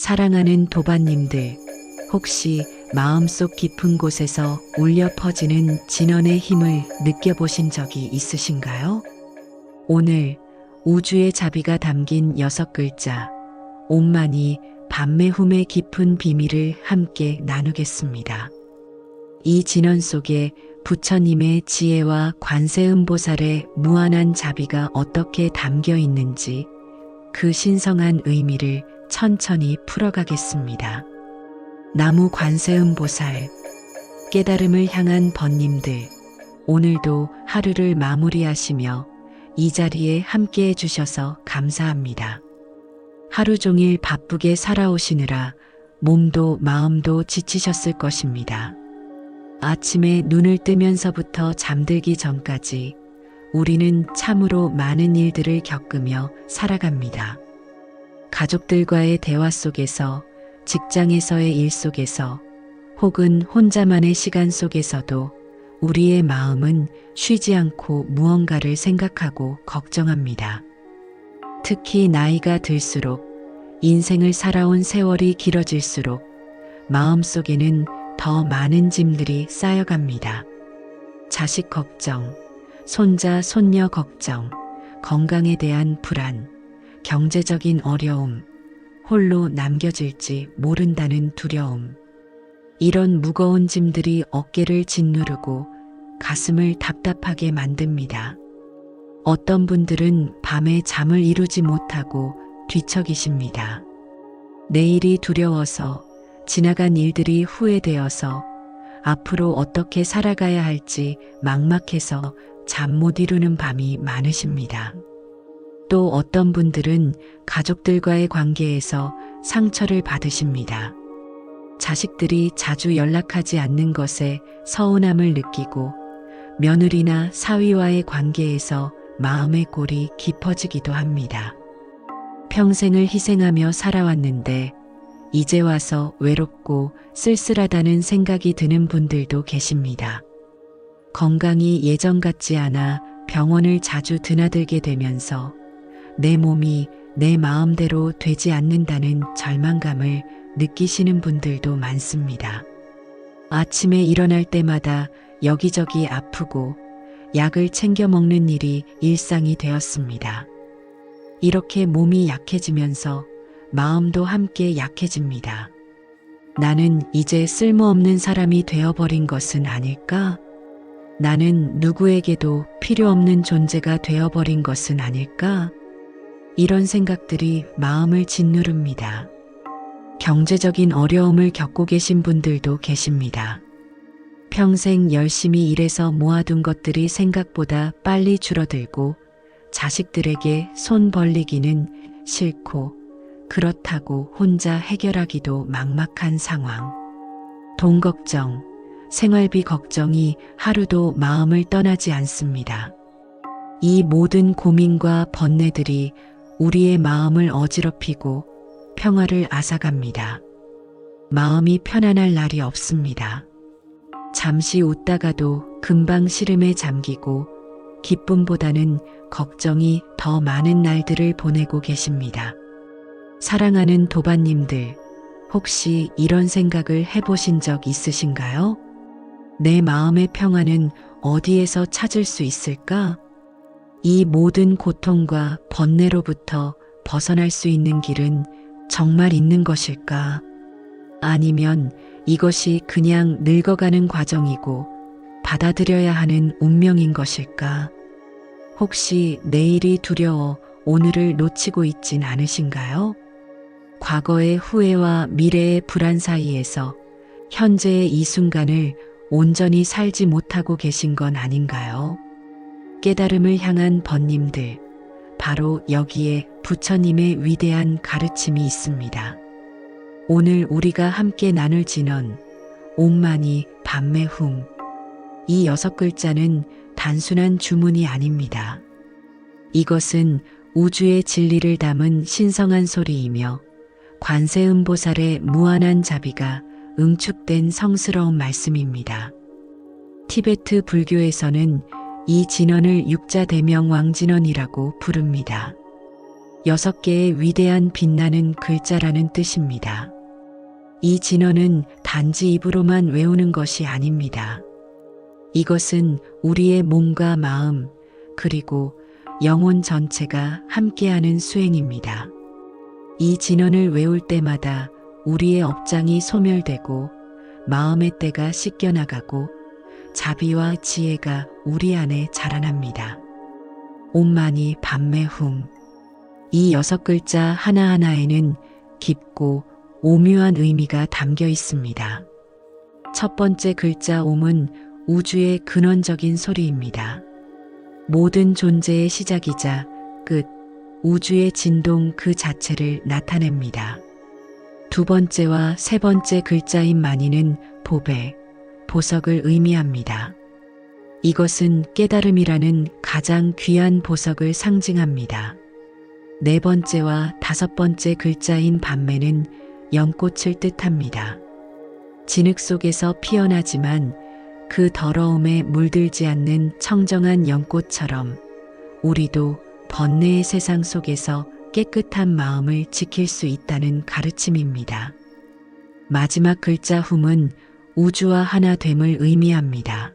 사랑하는 도반님들, 혹시 마음속 깊은 곳에서 울려 퍼지는 진원의 힘을 느껴보신 적이 있으신가요? 오늘 우주의 자비가 담긴 6글자, 옴마니 밤매훔의 깊은 비밀을 함께 나누겠습니다. 이 진원 속에 부처님의 지혜와 관세음보살의 무한한 자비가 어떻게 담겨 있는지 그 신성한 의미를 천천히 풀어가겠습니다. 나무 관세음보살, 깨달음을 향한 번님들, 오늘도 하루를 마무리하시며 이 자리에 함께 해주셔서 감사합니다. 하루 종일 바쁘게 살아오시느라 몸도 마음도 지치셨을 것입니다. 아침에 눈을 뜨면서부터 잠들기 전까지 우리는 참으로 많은 일들을 겪으며 살아갑니다. 가족들과의 대화 속에서, 직장에서의 일 속에서, 혹은 혼자만의 시간 속에서도 우리의 마음은 쉬지 않고 무언가를 생각하고 걱정합니다. 특히 나이가 들수록, 인생을 살아온 세월이 길어질수록 마음속에는 더 많은 짐들이 쌓여갑니다. 자식 걱정, 손자, 손녀 걱정, 건강에 대한 불안, 경제적인 어려움, 홀로 남겨질지 모른다는 두려움. 이런 무거운 짐들이 어깨를 짓누르고 가슴을 답답하게 만듭니다. 어떤 분들은 밤에 잠을 이루지 못하고 뒤척이십니다. 내일이 두려워서, 지나간 일들이 후회되어서, 앞으로 어떻게 살아가야 할지 막막해서 잠 못 이루는 밤이 많으십니다. 또 어떤 분들은 가족들과의 관계에서 상처를 받으십니다. 자식들이 자주 연락하지 않는 것에 서운함을 느끼고 며느리나 사위와의 관계에서 마음의 골이 깊어지기도 합니다. 평생을 희생하며 살아왔는데 이제 와서 외롭고 쓸쓸하다는 생각이 드는 분들도 계십니다. 건강이 예전 같지 않아 병원을 자주 드나들게 되면서 내 몸이 내 마음대로 되지 않는다는 절망감을 느끼시는 분들도 많습니다. 아침에 일어날 때마다 여기저기 아프고 약을 챙겨 먹는 일이 일상이 되었습니다. 이렇게 몸이 약해지면서 마음도 함께 약해집니다. 나는 이제 쓸모없는 사람이 되어버린 것은 아닐까? 나는 누구에게도 필요 없는 존재가 되어버린 것은 아닐까? 이런 생각들이 마음을 짓누릅니다. 경제적인 어려움을 겪고 계신 분들도 계십니다. 평생 열심히 일해서 모아둔 것들이 생각보다 빨리 줄어들고 자식들에게 손 벌리기는 싫고 그렇다고 혼자 해결하기도 막막한 상황. 돈 걱정, 생활비 걱정이 하루도 마음을 떠나지 않습니다. 이 모든 고민과 번뇌들이 우리의 마음을 어지럽히고 평화를 앗아갑니다. 마음이 편안할 날이 없습니다. 잠시 웃다가도 금방 시름에 잠기고 기쁨보다는 걱정이 더 많은 날들을 보내고 계십니다. 사랑하는 도반님들, 혹시 이런 생각을 해보신 적 있으신가요? 내 마음의 평화는 어디에서 찾을 수 있을까? 이 모든 고통과 번뇌로부터 벗어날 수 있는 길은 정말 있는 것일까? 아니면 이것이 그냥 늙어가는 과정이고 받아들여야 하는 운명인 것일까? 혹시 내일이 두려워 오늘을 놓치고 있진 않으신가요? 과거의 후회와 미래의 불안 사이에서 현재의 이 순간을 온전히 살지 못하고 계신 건 아닌가요? 깨달음을 향한 번님들, 바로 여기에 부처님의 위대한 가르침이 있습니다. 오늘 우리가 함께 나눌 진언, 옴마니 밤매훔. 이 6글자는 단순한 주문이 아닙니다. 이것은 우주의 진리를 담은 신성한 소리이며 관세음보살의 무한한 자비가 응축된 성스러운 말씀입니다. 티베트 불교에서는 이 진언을 육자대명 왕진언이라고 부릅니다. 6개의 위대한 빛나는 글자라는 뜻입니다. 이 진언은 단지 입으로만 외우는 것이 아닙니다. 이것은 우리의 몸과 마음, 그리고 영혼 전체가 함께하는 수행입니다. 이 진언을 외울 때마다 우리의 업장이 소멸되고 마음의 때가 씻겨나가고 자비와 지혜가 우리 안에 자라납니다. 옴마니 밤메 훔. 이 6글자 하나하나에는 깊고 오묘한 의미가 담겨 있습니다. 첫 번째 글자 옴은 우주의 근원적인 소리입니다. 모든 존재의 시작이자 끝, 우주의 진동 그 자체를 나타냅니다. 두 번째와 세 번째 글자인 마니는 보배, 보석을 의미합니다. 이것은 깨달음이라는 가장 귀한 보석을 상징합니다. 네 번째와 다섯 번째 글자인 밤매는 연꽃을 뜻합니다. 진흙 속에서 피어나지만 그 더러움에 물들지 않는 청정한 연꽃처럼 우리도 번뇌의 세상 속에서 깨끗한 마음을 지킬 수 있다는 가르침입니다. 마지막 글자 훔은 우주와 하나됨을 의미합니다.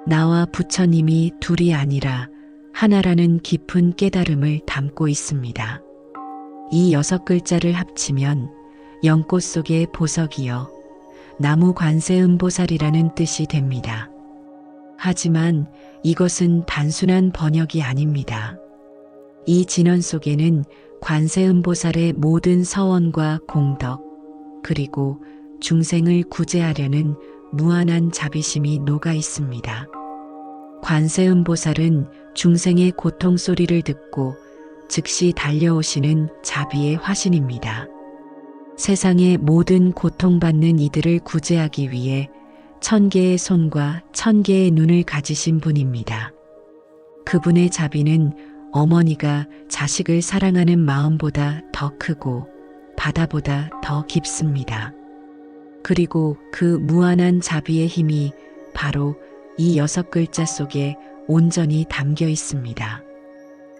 나와 부처님이 둘이 아니라 하나라는 깊은 깨달음을 담고 있습니다. 이 6글자를 합치면 연꽃 속의 보석이여 나무 관세음보살이라는 뜻이 됩니다. 하지만 이것은 단순한 번역이 아닙니다. 이 진언 속에는 관세음보살의 모든 서원과 공덕, 그리고 중생을 구제하려는 무한한 자비심이 녹아 있습니다. 관세음보살은 중생의 고통 소리를 듣고 즉시 달려오시는 자비의 화신입니다. 세상의 모든 고통받는 이들을 구제하기 위해 1000개의 손과 1000개의 눈을 가지신 분입니다. 그분의 자비는 어머니가 자식을 사랑하는 마음보다 더 크고 바다보다 더 깊습니다. 그리고 그 무한한 자비의 힘이 바로 이 6글자 속에 온전히 담겨 있습니다.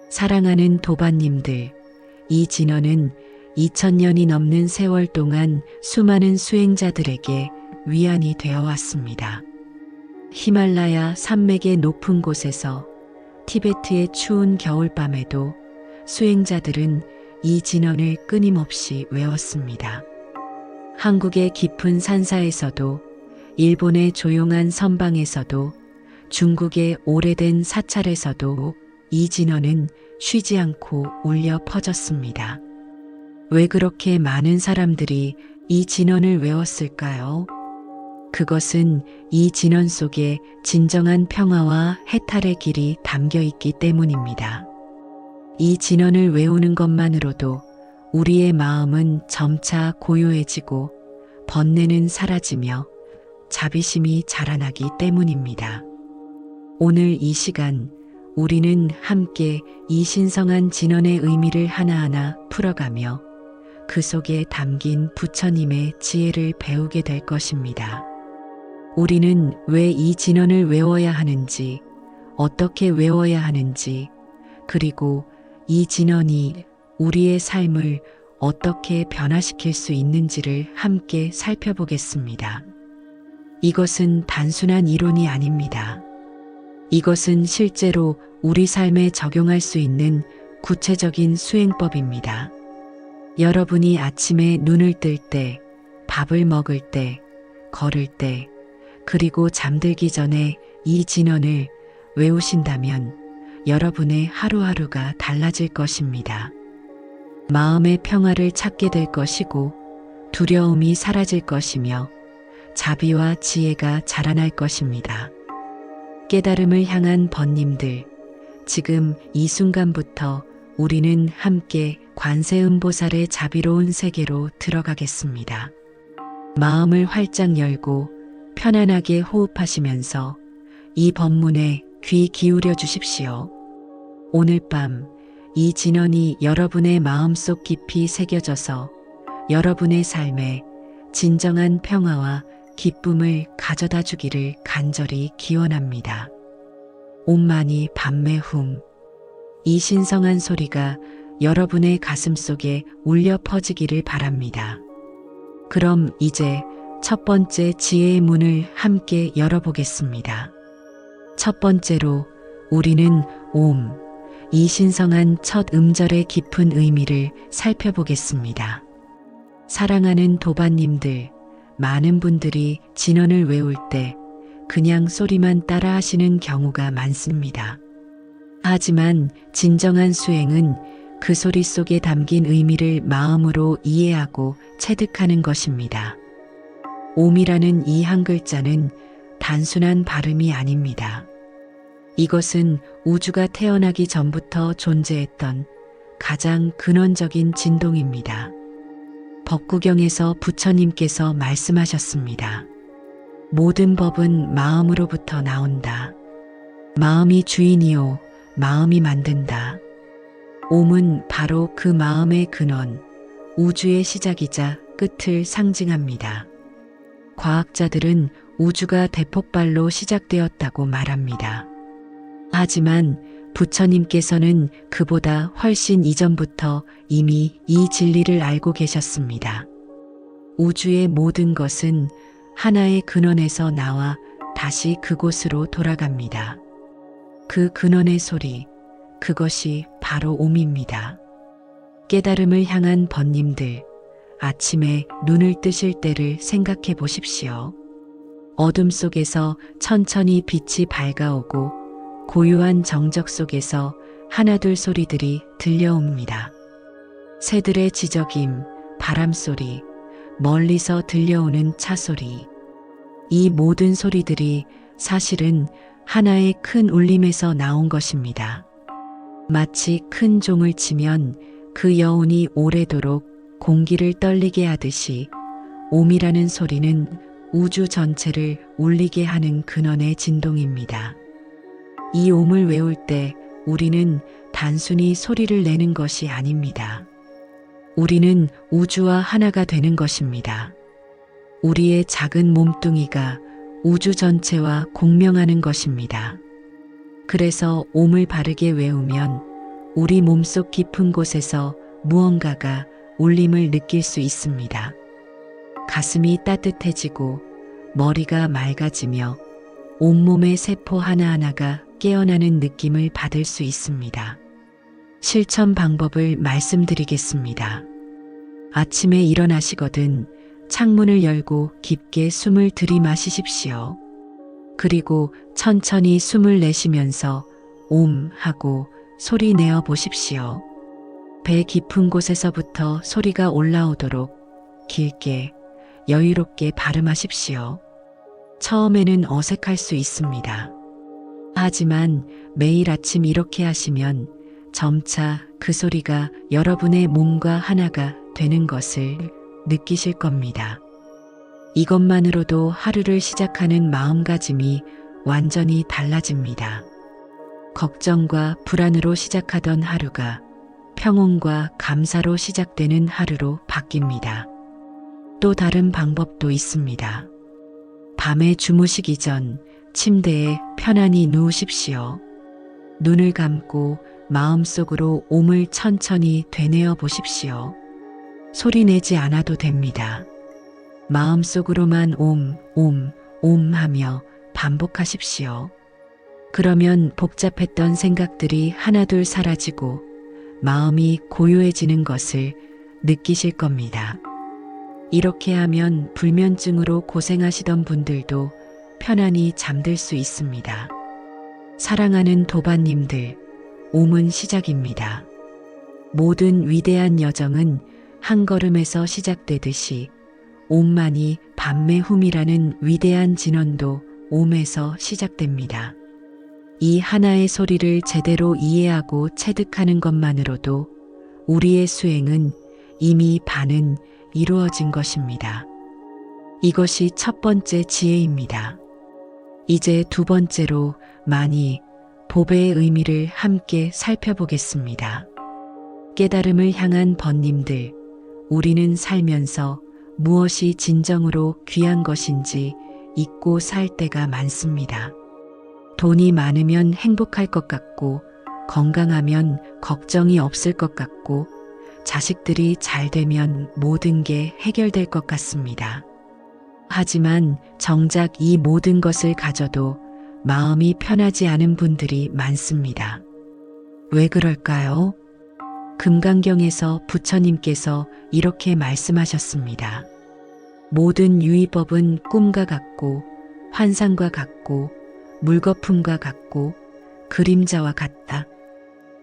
사랑하는 도반님들, 이 진언은 2000년이 넘는 세월 동안 수많은 수행자들에게 위안이 되어 왔습니다. 히말라야 산맥의 높은 곳에서 티베트의 추운 겨울밤에도 수행자들은 이 진언을 끊임없이 외웠습니다. 한국의 깊은 산사에서도, 일본의 조용한 선방에서도, 중국의 오래된 사찰에서도 이 진언은 쉬지 않고 울려 퍼졌습니다. 왜 그렇게 많은 사람들이 이 진언을 외웠을까요? 그것은 이 진언 속에 진정한 평화와 해탈의 길이 담겨 있기 때문입니다. 이 진언을 외우는 것만으로도 우리의 마음은 점차 고요해지고 번뇌는 사라지며 자비심이 자라나기 때문입니다. 오늘 이 시간 우리는 함께 이 신성한 진언의 의미를 하나하나 풀어가며 그 속에 담긴 부처님의 지혜를 배우게 될 것입니다. 우리는 왜 이 진언을 외워야 하는지, 어떻게 외워야 하는지, 그리고 이 진언이 우리의 삶을 어떻게 변화시킬 수 있는지를 함께 살펴보겠습니다. 이것은 단순한 이론이 아닙니다. 이것은 실제로 우리 삶에 적용할 수 있는 구체적인 수행법입니다. 여러분이 아침에 눈을 뜰 때, 밥을 먹을 때, 걸을 때, 그리고 잠들기 전에 이 진언을 외우신다면 여러분의 하루하루가 달라질 것입니다. 마음의 평화를 찾게 될 것이고 두려움이 사라질 것이며 자비와 지혜가 자라날 것입니다. 깨달음을 향한 번님들, 지금 이 순간부터 우리는 함께 관세음보살의 자비로운 세계로 들어가겠습니다. 마음을 활짝 열고 편안하게 호흡하시면서 이 법문에 귀 기울여 주십시오. 오늘 밤 이 진언이 여러분의 마음속 깊이 새겨져서 여러분의 삶에 진정한 평화와 기쁨을 가져다 주기를 간절히 기원합니다. 옴마니 밤메 훔. 이 신성한 소리가 여러분의 가슴 속에 울려 퍼지기를 바랍니다. 그럼 이제 첫 번째 지혜의 문을 함께 열어보겠습니다. 첫 번째로 우리는 옴, 이 신성한 첫 음절의 깊은 의미를 살펴보겠습니다. 사랑하는 도반님들, 많은 분들이 진언을 외울 때 그냥 소리만 따라 하시는 경우가 많습니다. 하지만 진정한 수행은 그 소리 속에 담긴 의미를 마음으로 이해하고 체득하는 것입니다. 옴이라는 이 한 글자는 단순한 발음이 아닙니다. 이것은 우주가 태어나기 전부터 존재했던 가장 근원적인 진동입니다. 법구경에서 부처님께서 말씀하셨습니다. 모든 법은 마음으로부터 나온다. 마음이 주인이요, 마음이 만든다. 옴은 바로 그 마음의 근원, 우주의 시작이자 끝을 상징합니다. 과학자들은 우주가 대폭발로 시작되었다고 말합니다. 하지만 부처님께서는 그보다 훨씬 이전부터 이미 이 진리를 알고 계셨습니다. 우주의 모든 것은 하나의 근원에서 나와 다시 그곳으로 돌아갑니다. 그 근원의 소리, 그것이 바로 옴입니다. 깨달음을 향한 번님들, 아침에 눈을 뜨실 때를 생각해 보십시오. 어둠 속에서 천천히 빛이 밝아오고 고요한 정적 속에서 하나둘 소리들이 들려옵니다. 새들의 지저김, 바람소리, 멀리서 들려오는 차소리. 이 모든 소리들이 사실은 하나의 큰 울림에서 나온 것입니다. 마치 큰 종을 치면 그 여운이 오래도록 공기를 떨리게 하듯이 옴이라는 소리는 우주 전체를 울리게 하는 근원의 진동입니다. 이 옴을 외울 때 우리는 단순히 소리를 내는 것이 아닙니다. 우리는 우주와 하나가 되는 것입니다. 우리의 작은 몸뚱이가 우주 전체와 공명하는 것입니다. 그래서 옴을 바르게 외우면 우리 몸속 깊은 곳에서 무언가가 울림을 느낄 수 있습니다. 가슴이 따뜻해지고 머리가 맑아지며 온몸의 세포 하나하나가 깨어나는 느낌을 받을 수 있습니다. 실천 방법을 말씀드리겠습니다. 아침에 일어나시거든 창문을 열고 깊게 숨을 들이마시십시오. 그리고 천천히 숨을 내쉬면서 옴 하고 소리 내어 보십시오. 배 깊은 곳에서부터 소리가 올라오도록 길게 여유롭게 발음하십시오. 처음에는 어색할 수 있습니다. 하지만 매일 아침 이렇게 하시면 점차 그 소리가 여러분의 몸과 하나가 되는 것을 느끼실 겁니다. 이것만으로도 하루를 시작하는 마음가짐이 완전히 달라집니다. 걱정과 불안으로 시작하던 하루가 평온과 감사로 시작되는 하루로 바뀝니다. 또 다른 방법도 있습니다. 밤에 주무시기 전 침대에 편안히 누우십시오. 눈을 감고 마음속으로 옴을 천천히 되뇌어 보십시오. 소리 내지 않아도 됩니다. 마음속으로만 옴, 옴, 옴 하며 반복하십시오. 그러면 복잡했던 생각들이 하나둘 사라지고 마음이 고요해지는 것을 느끼실 겁니다. 이렇게 하면 불면증으로 고생하시던 분들도 편안히 잠들 수 있습니다. 사랑하는 도반님들, 옴은 시작입니다. 모든 위대한 여정은 한 걸음에서 시작되듯이 옴만이 밤매훔이라는 위대한 진언도 옴에서 시작됩니다. 이 하나의 소리를 제대로 이해하고 체득하는 것만으로도 우리의 수행은 이미 반은 이루어진 것입니다. 이것이 첫 번째 지혜입니다. 이제 두 번째로 마니, 보배의 의미를 함께 살펴보겠습니다. 깨달음을 향한 번님들, 우리는 살면서 무엇이 진정으로 귀한 것인지 잊고 살 때가 많습니다. 돈이 많으면 행복할 것 같고 건강하면 걱정이 없을 것 같고 자식들이 잘 되면 모든 게 해결될 것 같습니다. 하지만 정작 이 모든 것을 가져도 마음이 편하지 않은 분들이 많습니다. 왜 그럴까요? 금강경에서 부처님께서 이렇게 말씀하셨습니다. 모든 유의법은 꿈과 같고 환상과 같고 물거품과 같고 그림자와 같다.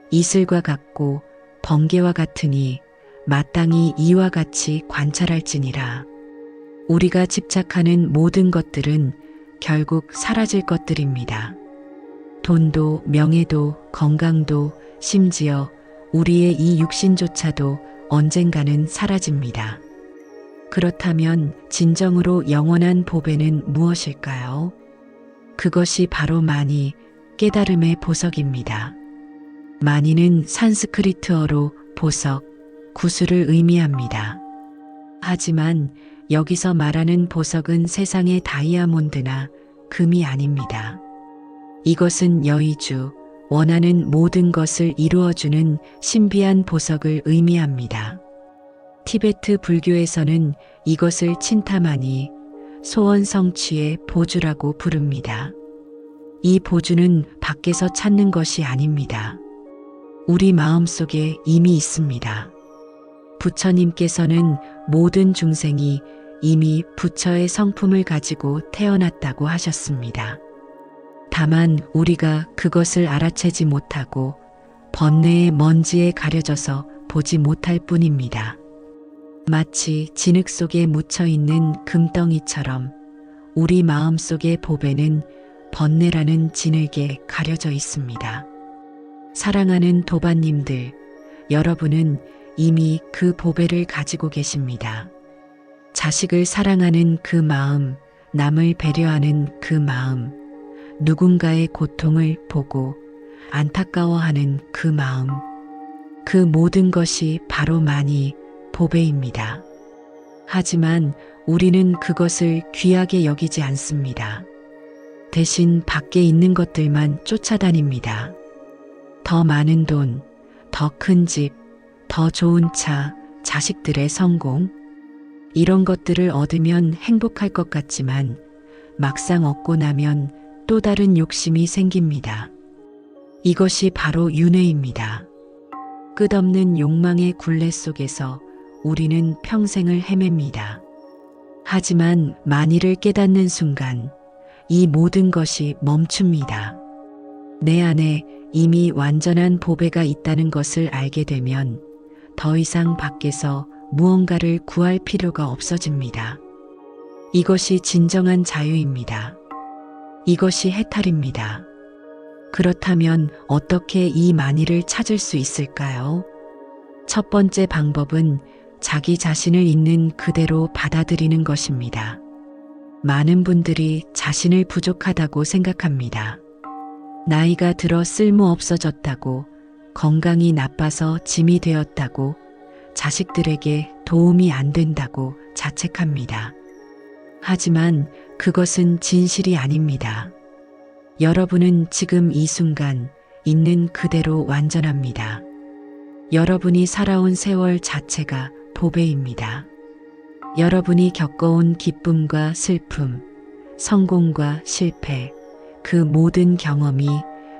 이슬과 같고 번개와 같으니 마땅히 이와 같이 관찰할지니라. 우리가 집착하는 모든 것들은 결국 사라질 것들입니다. 돈도 명예도 건강도 심지어 우리의 이 육신조차도 언젠가는 사라집니다. 그렇다면 진정으로 영원한 보배는 무엇일까요? 그것이 바로 마니, 깨달음의 보석입니다. 마니는 산스크리트어로 보석, 구슬을 의미합니다. 하지만 여기서 말하는 보석은 세상의 다이아몬드나 금이 아닙니다. 이것은 여의주, 원하는 모든 것을 이루어주는 신비한 보석을 의미합니다. 티베트 불교에서는 이것을 친타마니, 소원 성취의 보주라고 부릅니다. 이 보주는 밖에서 찾는 것이 아닙니다. 우리 마음속에 이미 있습니다. 부처님께서는 모든 중생이 이미 부처의 성품을 가지고 태어났다고 하셨습니다. 다만 우리가 그것을 알아채지 못하고 번뇌의 먼지에 가려져서 보지 못할 뿐입니다. 마치 진흙 속에 묻혀있는 금덩이처럼 우리 마음속의 보배는 번뇌라는 진흙에 가려져 있습니다. 사랑하는 도반님들, 여러분은 이미 그 보배를 가지고 계십니다. 자식을 사랑하는 그 마음, 남을 배려하는 그 마음, 누군가의 고통을 보고 안타까워하는 그 마음, 그 모든 것이 바로 마니, 보배입니다. 하지만 우리는 그것을 귀하게 여기지 않습니다. 대신 밖에 있는 것들만 쫓아다닙니다. 더 많은 돈, 더 큰 집, 더 좋은 차, 자식들의 성공. 이런 것들을 얻으면 행복할 것 같지만 막상 얻고 나면 또 다른 욕심이 생깁니다. 이것이 바로 윤회입니다. 끝없는 욕망의 굴레 속에서 우리는 평생을 헤맵니다. 하지만 만일을 깨닫는 순간 이 모든 것이 멈춥니다. 내 안에 이미 완전한 보배가 있다는 것을 알게 되면 더 이상 밖에서 무언가를 구할 필요가 없어집니다. 이것이 진정한 자유입니다. 이것이 해탈입니다. 그렇다면 어떻게 이 만일을 찾을 수 있을까요? 첫 번째 방법은 자기 자신을 있는 그대로 받아들이는 것입니다. 많은 분들이 자신을 부족하다고 생각합니다. 나이가 들어 쓸모없어졌다고, 건강이 나빠서 짐이 되었다고, 자식들에게 도움이 안 된다고 자책합니다. 하지만 그것은 진실이 아닙니다. 여러분은 지금 이 순간 있는 그대로 완전합니다. 여러분이 살아온 세월 자체가 보배입니다. 여러분이 겪어온 기쁨과 슬픔, 성공과 실패, 그 모든 경험이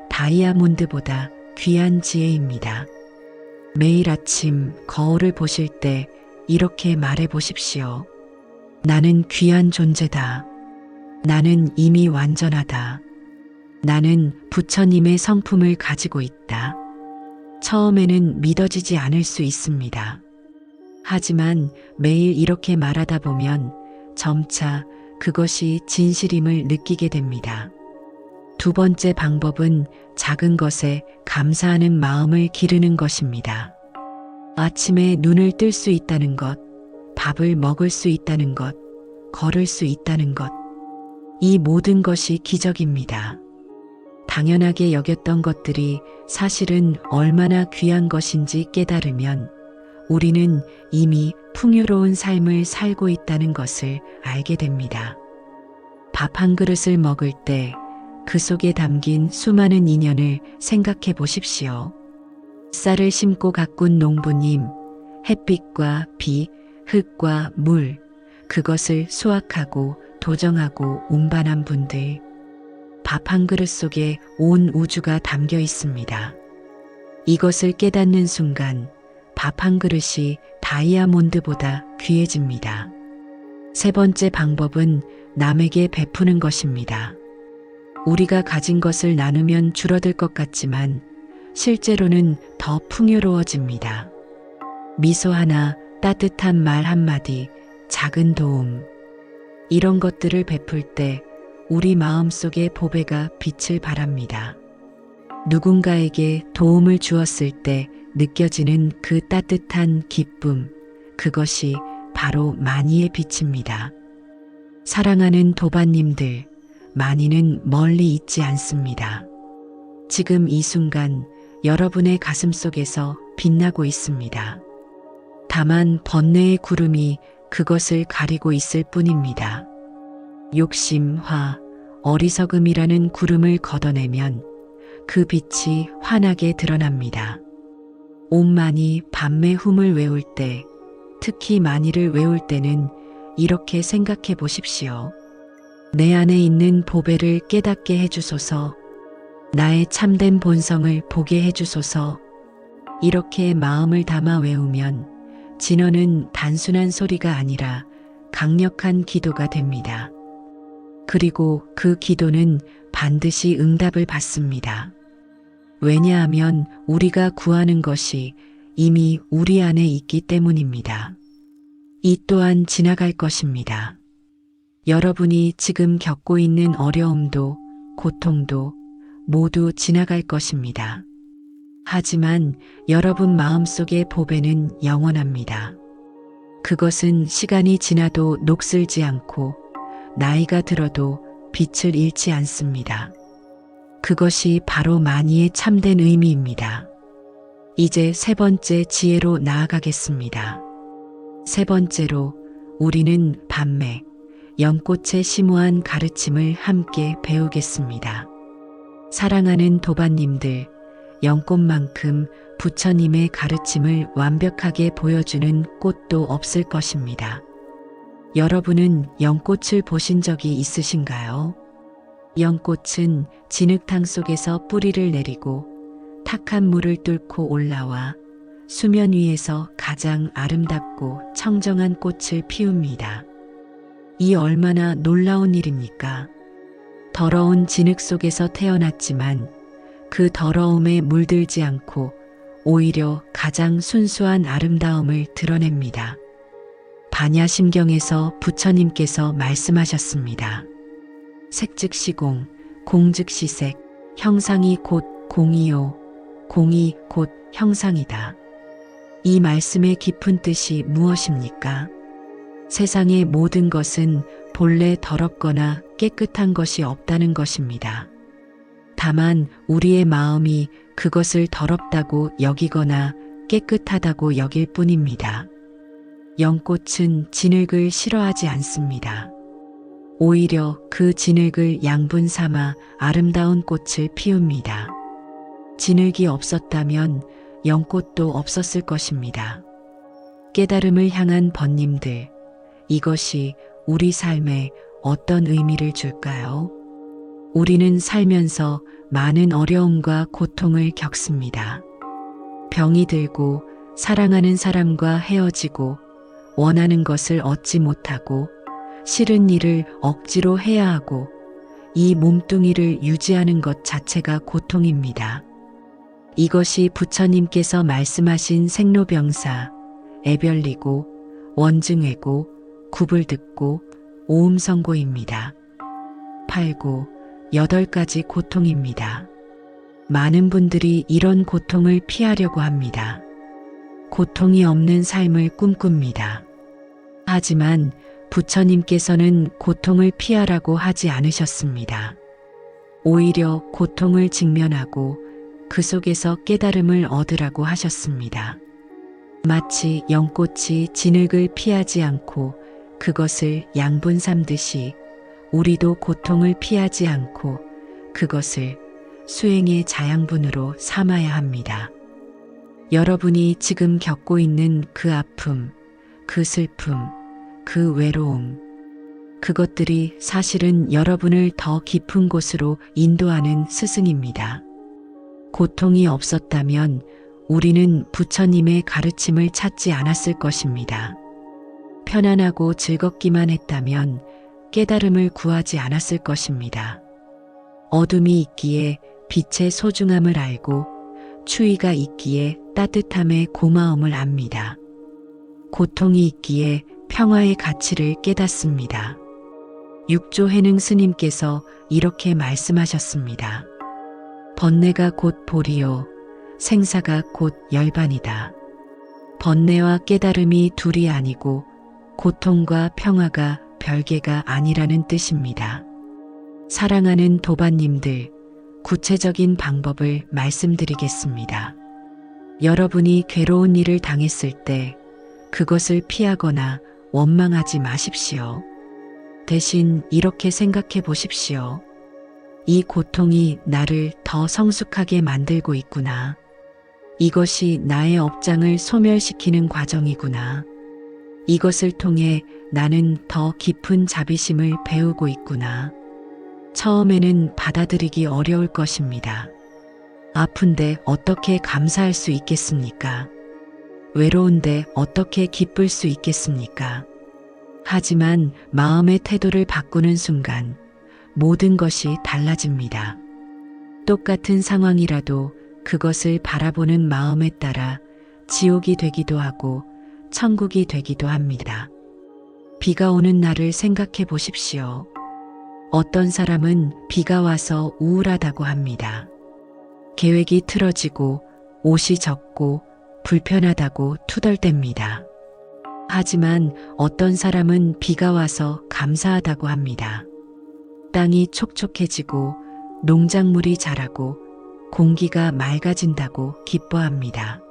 다이아몬드보다 귀한 지혜입니다. 매일 아침 거울을 보실 때 이렇게 말해 보십시오. 나는 귀한 존재다. 나는 이미 완전하다. 나는 부처님의 성품을 가지고 있다. 처음에는 믿어지지 않을 수 있습니다. 하지만 매일 이렇게 말하다 보면 점차 그것이 진실임을 느끼게 됩니다. 두 번째 방법은 작은 것에 감사하는 마음을 기르는 것입니다. 아침에 눈을 뜰 수 있다는 것, 밥을 먹을 수 있다는 것, 걸을 수 있다는 것, 이 모든 것이 기적입니다. 당연하게 여겼던 것들이 사실은 얼마나 귀한 것인지 깨달으면 우리는 이미 풍요로운 삶을 살고 있다는 것을 알게 됩니다. 밥 한 그릇을 먹을 때 그 속에 담긴 수많은 인연을 생각해 보십시오. 쌀을 심고 가꾼 농부님, 햇빛과 비, 흙과 물, 그것을 수확하고 도정하고 운반한 분들, 밥 한 그릇 속에 온 우주가 담겨 있습니다. 이것을 깨닫는 순간 밥 한 그릇이 다이아몬드보다 귀해집니다. 세 번째 방법은 남에게 베푸는 것입니다. 우리가 가진 것을 나누면 줄어들 것 같지만 실제로는 더 풍요로워집니다. 미소 하나, 따뜻한 말 한마디, 작은 도움. 이런 것들을 베풀 때 우리 마음속에 보배가 빛을 발합니다. 누군가에게 도움을 주었을 때 느껴지는 그 따뜻한 기쁨, 그것이 바로 마니의 빛입니다. 사랑하는 도반님들, 마니는 멀리 있지 않습니다. 지금 이 순간 여러분의 가슴 속에서 빛나고 있습니다. 다만 번뇌의 구름이 그것을 가리고 있을 뿐입니다. 욕심, 화, 어리석음이라는 구름을 걷어내면 그 빛이 환하게 드러납니다. 옴마니 밤의 훔을 외울 때, 특히 마니를 외울 때는 이렇게 생각해 보십시오. 내 안에 있는 보배를 깨닫게 해주소서. 나의 참된 본성을 보게 해주소서. 이렇게 마음을 담아 외우면 진언은 단순한 소리가 아니라 강력한 기도가 됩니다. 그리고 그 기도는 반드시 응답을 받습니다. 왜냐하면 우리가 구하는 것이 이미 우리 안에 있기 때문입니다. 이 또한 지나갈 것입니다. 여러분이 지금 겪고 있는 어려움도 고통도 모두 지나갈 것입니다. 하지만 여러분 마음속의 보배는 영원합니다. 그것은 시간이 지나도 녹슬지 않고 나이가 들어도 빛을 잃지 않습니다. 그것이 바로 마니의 참된 의미입니다. 이제 세 번째 지혜로 나아가겠습니다. 세 번째로 우리는 밤매 연꽃의 심오한 가르침을 함께 배우겠습니다. 사랑하는 도반님들, 연꽃만큼 부처님의 가르침을 완벽하게 보여주는 꽃도 없을 것입니다. 여러분은 연꽃을 보신 적이 있으신가요? 연꽃은 진흙탕 속에서 뿌리를 내리고 탁한 물을 뚫고 올라와 수면 위에서 가장 아름답고 청정한 꽃을 피웁니다. 이 얼마나 놀라운 일입니까? 더러운 진흙 속에서 태어났지만 그 더러움에 물들지 않고 오히려 가장 순수한 아름다움을 드러냅니다. 반야심경에서 부처님께서 말씀하셨습니다. 색즉시공, 공즉시색, 형상이 곧 공이요, 공이 곧 형상이다. 이 말씀의 깊은 뜻이 무엇입니까? 세상의 모든 것은 본래 더럽거나 깨끗한 것이 없다는 것입니다. 다만 우리의 마음이 그것을 더럽다고 여기거나 깨끗하다고 여길 뿐입니다. 연꽃은 진흙을 싫어하지 않습니다. 오히려 그 진흙을 양분 삼아 아름다운 꽃을 피웁니다. 진흙이 없었다면 연꽃도 없었을 것입니다. 깨달음을 향한 번님들, 이것이 우리 삶에 어떤 의미를 줄까요? 우리는 살면서 많은 어려움과 고통을 겪습니다. 병이 들고 사랑하는 사람과 헤어지고 원하는 것을 얻지 못하고 싫은 일을 억지로 해야 하고 이 몸뚱이를 유지하는 것 자체가 고통입니다. 이것이 부처님께서 말씀하신 생로병사, 애별리고 원증외고 구불듣고 오음성고입니다. 8고 8가지 고통입니다. 많은 분들이 이런 고통을 피하려고 합니다. 고통이 없는 삶을 꿈꿉니다. 하지만 부처님께서는 고통을 피하라고 하지 않으셨습니다. 오히려 고통을 직면하고 그 속에서 깨달음을 얻으라고 하셨습니다. 마치 연꽃이 진흙을 피하지 않고 그것을 양분 삼듯이 우리도 고통을 피하지 않고 그것을 수행의 자양분으로 삼아야 합니다. 여러분이 지금 겪고 있는 그 아픔, 그 슬픔, 그 외로움, 그것들이 사실은 여러분을 더 깊은 곳으로 인도하는 스승입니다. 고통이 없었다면 우리는 부처님의 가르침을 찾지 않았을 것입니다. 편안하고 즐겁기만 했다면 깨달음을 구하지 않았을 것입니다. 어둠이 있기에 빛의 소중함을 알고 추위가 있기에 따뜻함의 고마움을 압니다. 고통이 있기에 평화의 가치를 깨닫습니다. 육조해능 스님께서 이렇게 말씀하셨습니다. 번뇌가 곧 보리요, 생사가 곧 열반이다. 번뇌와 깨달음이 둘이 아니고 고통과 평화가 별개가 아니라는 뜻입니다. 사랑하는 도반님들, 구체적인 방법을 말씀드리겠습니다. 여러분이 괴로운 일을 당했을 때 그것을 피하거나 원망하지 마십시오. 대신 이렇게 생각해 보십시오. 이 고통이 나를 더 성숙하게 만들고 있구나. 이것이 나의 업장을 소멸시키는 과정이구나. 이것을 통해 나는 더 깊은 자비심을 배우고 있구나. 처음에는 받아들이기 어려울 것입니다. 아픈데 어떻게 감사할 수 있겠습니까? 외로운데 어떻게 기쁠 수 있겠습니까? 하지만 마음의 태도를 바꾸는 순간 모든 것이 달라집니다. 똑같은 상황이라도 그것을 바라보는 마음에 따라 지옥이 되기도 하고 천국이 되기도 합니다. 비가 오는 날을 생각해 보십시오. 어떤 사람은 비가 와서 우울하다고 합니다. 계획이 틀어지고 옷이 젖고 불편하다고 투덜댑니다. 하지만 어떤 사람은 비가 와서 감사하다고 합니다. 땅이 촉촉해지고 농작물이 자라고 공기가 맑아진다고 기뻐합니다.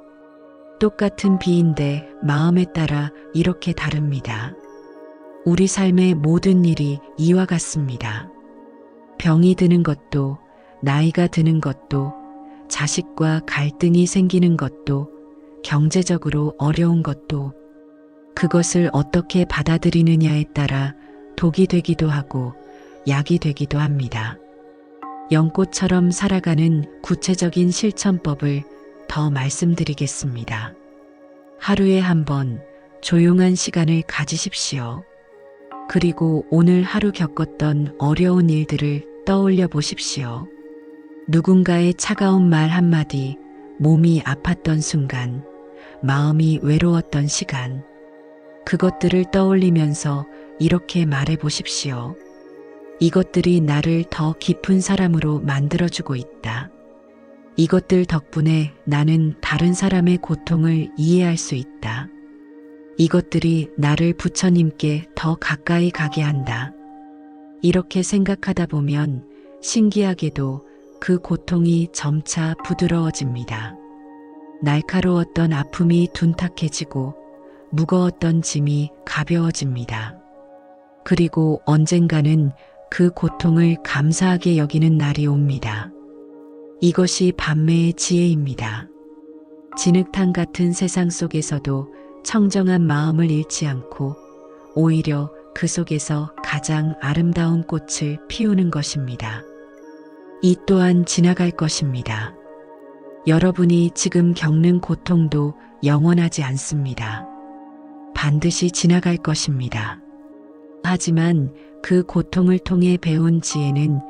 똑같은 비인데 마음에 따라 이렇게 다릅니다. 우리 삶의 모든 일이 이와 같습니다. 병이 드는 것도, 나이가 드는 것도, 자식과 갈등이 생기는 것도, 경제적으로 어려운 것도, 그것을 어떻게 받아들이느냐에 따라 독이 되기도 하고 약이 되기도 합니다. 연꽃처럼 살아가는 구체적인 실천법을 더 말씀드리겠습니다. 하루에 한 번 조용한 시간을 가지십시오. 그리고 오늘 하루 겪었던 어려운 일들을 떠올려 보십시오. 누군가의 차가운 말 한마디, 몸이 아팠던 순간, 마음이 외로웠던 시간, 그것들을 떠올리면서 이렇게 말해 보십시오. 이것들이 나를 더 깊은 사람으로 만들어주고 있다. 이것들 덕분에 나는 다른 사람의 고통을 이해할 수 있다. 이것들이 나를 부처님께 더 가까이 가게 한다. 이렇게 생각하다 보면 신기하게도 그 고통이 점차 부드러워집니다. 날카로웠던 아픔이 둔탁해지고 무거웠던 짐이 가벼워집니다. 그리고 언젠가는 그 고통을 감사하게 여기는 날이 옵니다. 이것이 반매의 지혜입니다. 진흙탕 같은 세상 속에서도 청정한 마음을 잃지 않고 오히려 그 속에서 가장 아름다운 꽃을 피우는 것입니다. 이 또한 지나갈 것입니다. 여러분이 지금 겪는 고통도 영원하지 않습니다. 반드시 지나갈 것입니다. 하지만 그 고통을 통해 배운 지혜는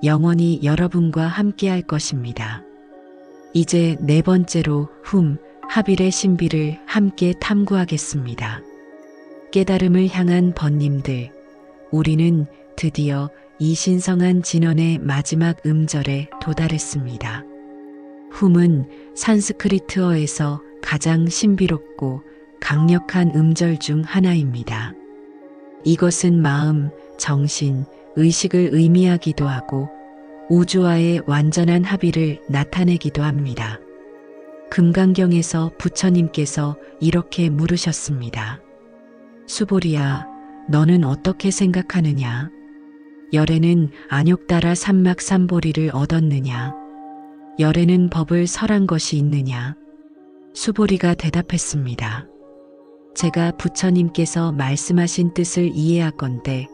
영원히 여러분과 함께 할 것입니다. 이제 네 번째로 합일의 신비를 함께 탐구하겠습니다. 깨달음을 향한 번님들, 우리는 드디어 이 신성한 진언의 마지막 음절에 도달했습니다. 훔은 산스크리트어에서 가장 신비롭고 강력한 음절 중 하나입니다. 이것은 마음, 정신, 의식을 의미하기도 하고 우주와의 완전한 합의를 나타내기도 합니다. 금강경에서 부처님께서 이렇게 물으셨습니다. 수보리야, 너는 어떻게 생각하느냐? 열에는 안욕 따라 삼막삼보리를 얻었느냐? 열에는 법을 설한 것이 있느냐? 수보리가 대답했습니다. 제가 부처님께서 말씀하신 뜻을 이해하건대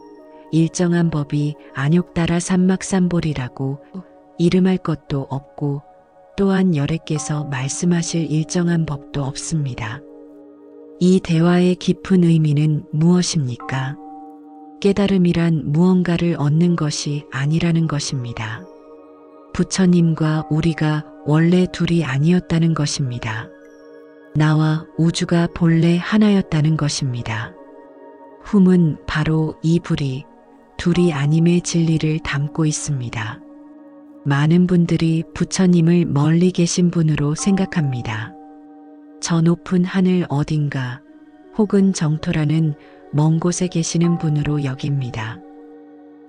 일정한 법이 안욕 따라 삼막삼보리라고 이름할 것도 없고 또한 열애께서 말씀하실 일정한 법도 없습니다. 이 대화의 깊은 의미는 무엇입니까? 깨달음이란 무언가를 얻는 것이 아니라는 것입니다. 부처님과 우리가 원래 둘이 아니었다는 것입니다. 나와 우주가 본래 하나였다는 것입니다. 훔은 바로 이 불이 둘이 아님의 진리를 담고 있습니다. 많은 분들이 부처님을 멀리 계신 분으로 생각합니다. 저 높은 하늘 어딘가 혹은 정토라는 먼 곳에 계시는 분으로 여깁니다.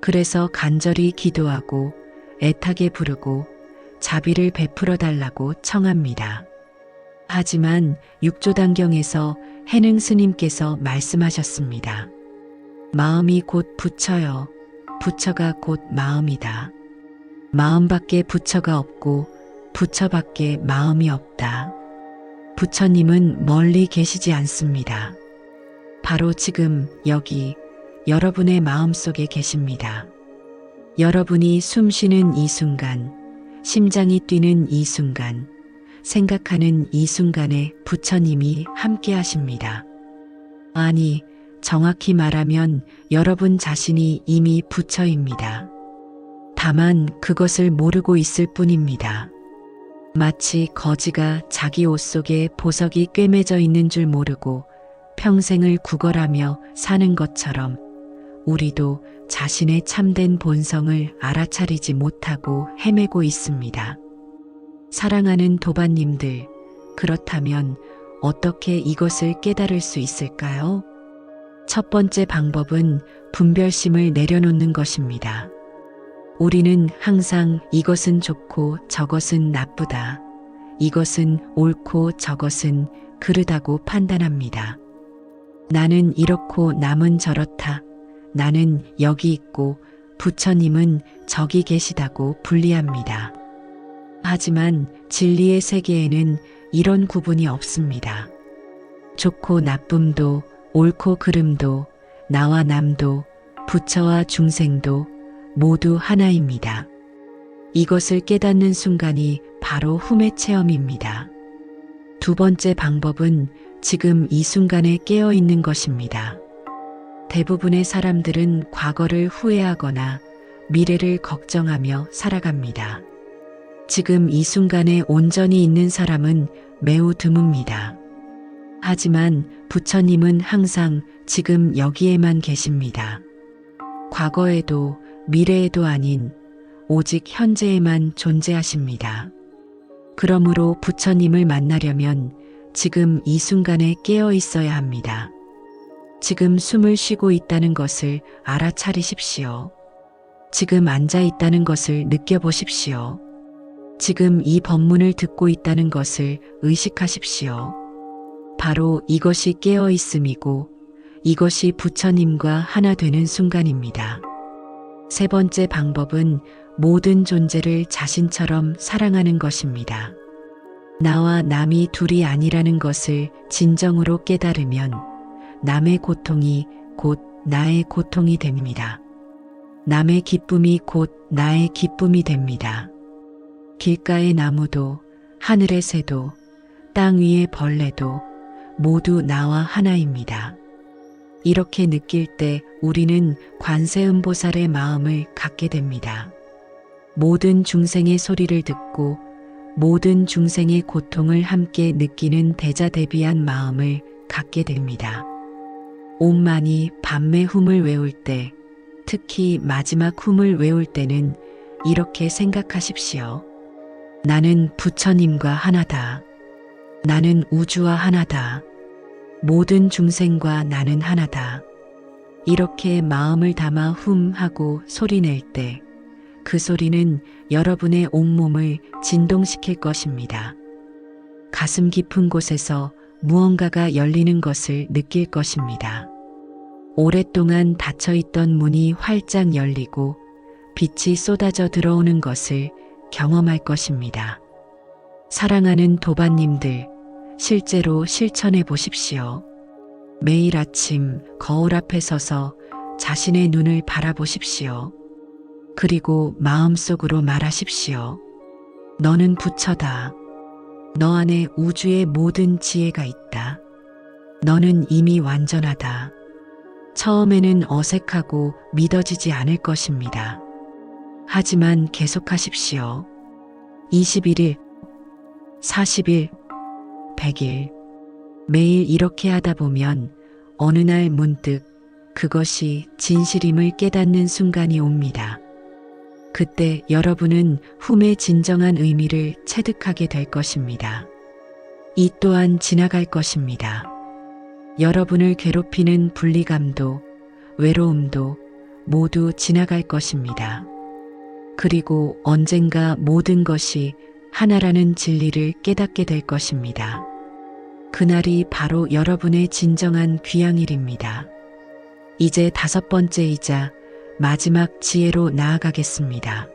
그래서 간절히 기도하고 애타게 부르고 자비를 베풀어 달라고 청합니다. 하지만 육조단경에서 해능 스님께서 말씀하셨습니다. 마음이 곧 부처여, 부처가 곧 마음이다. 마음밖에 부처가 없고 부처밖에 마음이 없다. 부처님은 멀리 계시지 않습니다. 바로 지금 여기 여러분의 마음속에 계십니다. 여러분이 숨 쉬는 이 순간, 심장이 뛰는 이 순간, 생각하는 이 순간에 부처님이 함께 하십니다. 아니, 정확히 말하면 여러분 자신이 이미 부처입니다. 다만 그것을 모르고 있을 뿐입니다. 마치 거지가 자기 옷 속에 보석이 꿰매져 있는 줄 모르고 평생을 구걸하며 사는 것처럼 우리도 자신의 참된 본성을 알아차리지 못하고 헤매고 있습니다. 사랑하는 도반님들, 그렇다면 어떻게 이것을 깨달을 수 있을까요? 첫 번째 방법은 분별심을 내려놓는 것입니다. 우리는 항상 이것은 좋고 저것은 나쁘다, 이것은 옳고 저것은 그르다고 판단합니다. 나는 이렇고 남은 저렇다, 나는 여기 있고 부처님은 저기 계시다고 분리합니다. 하지만 진리의 세계에는 이런 구분이 없습니다. 좋고 나쁨도, 옳고 그름도, 나와 남도, 부처와 중생도 모두 하나입니다. 이것을 깨닫는 순간이 바로 훔의 체험입니다. 두 번째 방법은 지금 이 순간에 깨어 있는 것입니다. 대부분의 사람들은 과거를 후회하거나 미래를 걱정하며 살아갑니다. 지금 이 순간에 온전히 있는 사람은 매우 드뭅니다. 하지만 부처님은 항상 지금 여기에만 계십니다. 과거에도 미래에도 아닌 오직 현재에만 존재하십니다. 그러므로 부처님을 만나려면 지금 이 순간에 깨어 있어야 합니다. 지금 숨을 쉬고 있다는 것을 알아차리십시오. 지금 앉아 있다는 것을 느껴보십시오. 지금 이 법문을 듣고 있다는 것을 의식하십시오. 바로 이것이 깨어 있음이고 이것이 부처님과 하나 되는 순간입니다. 세 번째 방법은 모든 존재를 자신처럼 사랑하는 것입니다. 나와 남이 둘이 아니라는 것을 진정으로 깨달으면 남의 고통이 곧 나의 고통이 됩니다. 남의 기쁨이 곧 나의 기쁨이 됩니다. 길가의 나무도, 하늘의 새도, 땅 위의 벌레도 모두 나와 하나입니다. 이렇게 느낄 때 우리는 관세음보살의 마음을 갖게 됩니다. 모든 중생의 소리를 듣고 모든 중생의 고통을 함께 느끼는 대자대비한 마음을 갖게 됩니다. 옴만이 밤매 훔을 외울 때, 특히 마지막 훔을 외울 때는 이렇게 생각하십시오. 나는 부처님과 하나다. 나는 우주와 하나다. 모든 중생과 나는 하나다. 이렇게 마음을 담아 훔하고 소리낼 때 그 소리는 여러분의 온몸을 진동시킬 것입니다. 가슴 깊은 곳에서 무언가가 열리는 것을 느낄 것입니다. 오랫동안 닫혀있던 문이 활짝 열리고 빛이 쏟아져 들어오는 것을 경험할 것입니다. 사랑하는 도반님들, 실제로 실천해 보십시오. 매일 아침 거울 앞에 서서 자신의 눈을 바라보십시오. 그리고 마음속으로 말하십시오. 너는 부처다. 너 안에 우주의 모든 지혜가 있다. 너는 이미 완전하다. 처음에는 어색하고 믿어지지 않을 것입니다. 하지만 계속하십시오. 21일, 40일, 100일. 매일 이렇게 하다 보면 어느 날 문득 그것이 진실임을 깨닫는 순간이 옵니다. 그때 여러분은 훔의 진정한 의미를 체득하게 될 것입니다. 이 또한 지나갈 것입니다. 여러분을 괴롭히는 분리감도 외로움도 모두 지나갈 것입니다. 그리고 언젠가 모든 것이 하나라는 진리를 깨닫게 될 것입니다. 그날이 바로 여러분의 진정한 귀향일입니다. 이제 5번째이자 마지막 지혜로 나아가겠습니다.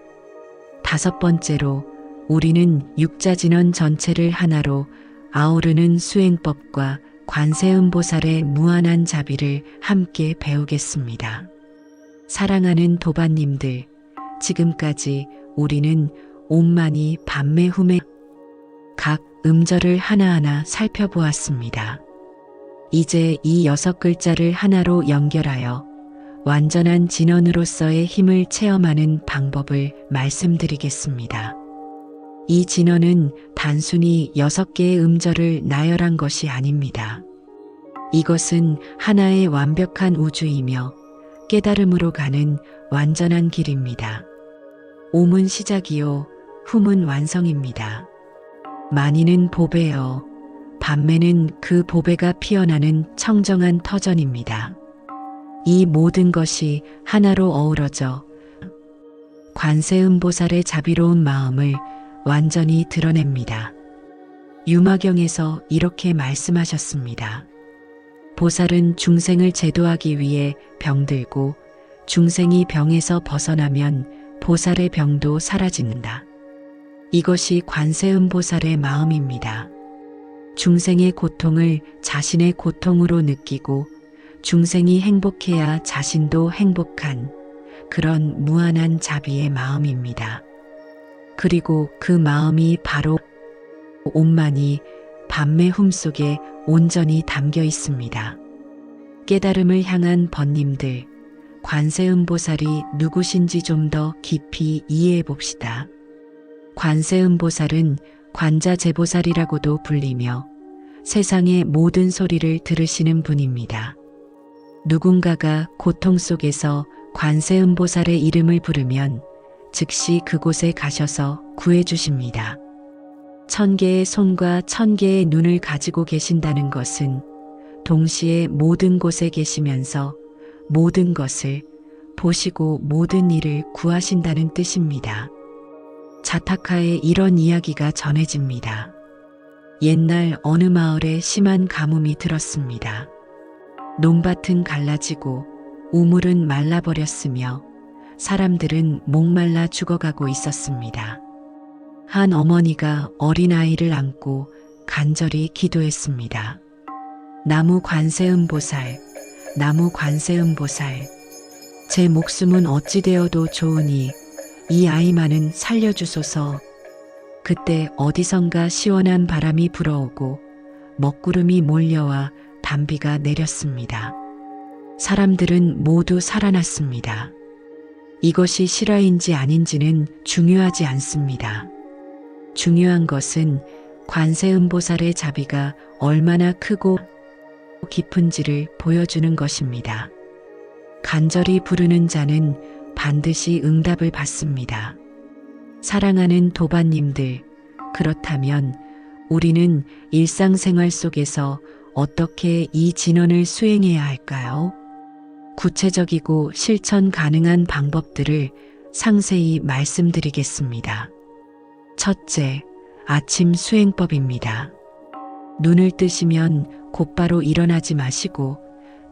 5번째로 우리는 육자진원 전체를 하나로 아우르는 수행법과 관세음보살의 무한한 자비를 함께 배우겠습니다. 사랑하는 도반님들, 지금까지 우리는 옴마니 밤매 훔의 각 음절을 하나하나 살펴보았습니다. 이제 이 6글자를 하나로 연결하여 완전한 진원으로서의 힘을 체험하는 방법을 말씀드리겠습니다. 이 진원은 단순히 6개의 음절을 나열한 것이 아닙니다. 이것은 하나의 완벽한 우주이며 깨달음으로 가는 완전한 길입니다. 옴은 시작이요, 훔은 완성입니다. 마니는 보배여, 밤매는 그 보배가 피어나는 청정한 터전입니다. 이 모든 것이 하나로 어우러져 관세음보살의 자비로운 마음을 완전히 드러냅니다. 유마경에서 이렇게 말씀하셨습니다. 보살은 중생을 제도하기 위해 병들고 중생이 병에서 벗어나면 보살의 병도 사라진다. 이것이 관세음보살의 마음입니다. 중생의 고통을 자신의 고통으로 느끼고 중생이 행복해야 자신도 행복한 그런 무한한 자비의 마음입니다. 그리고 그 마음이 바로 옴마니 밤매 훔 속에 온전히 담겨 있습니다. 깨달음을 향한 번님들, 관세음보살이 누구신지 좀 더 깊이 이해해 봅시다. 관세음보살은 관자재보살이라고도 불리며 세상의 모든 소리를 들으시는 분입니다. 누군가가 고통 속에서 관세음보살의 이름을 부르면 즉시 그곳에 가셔서 구해주십니다. 1000개의 손과 1000개의 눈을 가지고 계신다는 것은 동시에 모든 곳에 계시면서 모든 것을 보시고 모든 일을 구하신다는 뜻입니다. 자타카에 이런 이야기가 전해집니다. 옛날 어느 마을에 심한 가뭄이 들었습니다. 논밭은 갈라지고 우물은 말라버렸으며 사람들은 목말라 죽어가고 있었습니다. 한 어머니가 어린아이를 안고 간절히 기도했습니다. 나무 관세음보살, 나무 관세음보살, 제 목숨은 어찌 되어도 좋으니 이 아이만은 살려주소서. 그때 어디선가 시원한 바람이 불어오고 먹구름이 몰려와 단비가 내렸습니다. 사람들은 모두 살아났습니다. 이것이 실화인지 아닌지는 중요하지 않습니다. 중요한 것은 관세음보살의 자비가 얼마나 크고 깊은지를 보여주는 것입니다. 간절히 부르는 자는 반드시 응답을 받습니다. 사랑하는 도반님들, 그렇다면 우리는 일상생활 속에서 어떻게 이 진원을 수행해야 할까요? 구체적이고 실천 가능한 방법들을 상세히 말씀드리겠습니다. 첫째, 아침 수행법입니다. 눈을 뜨시면 곧바로 일어나지 마시고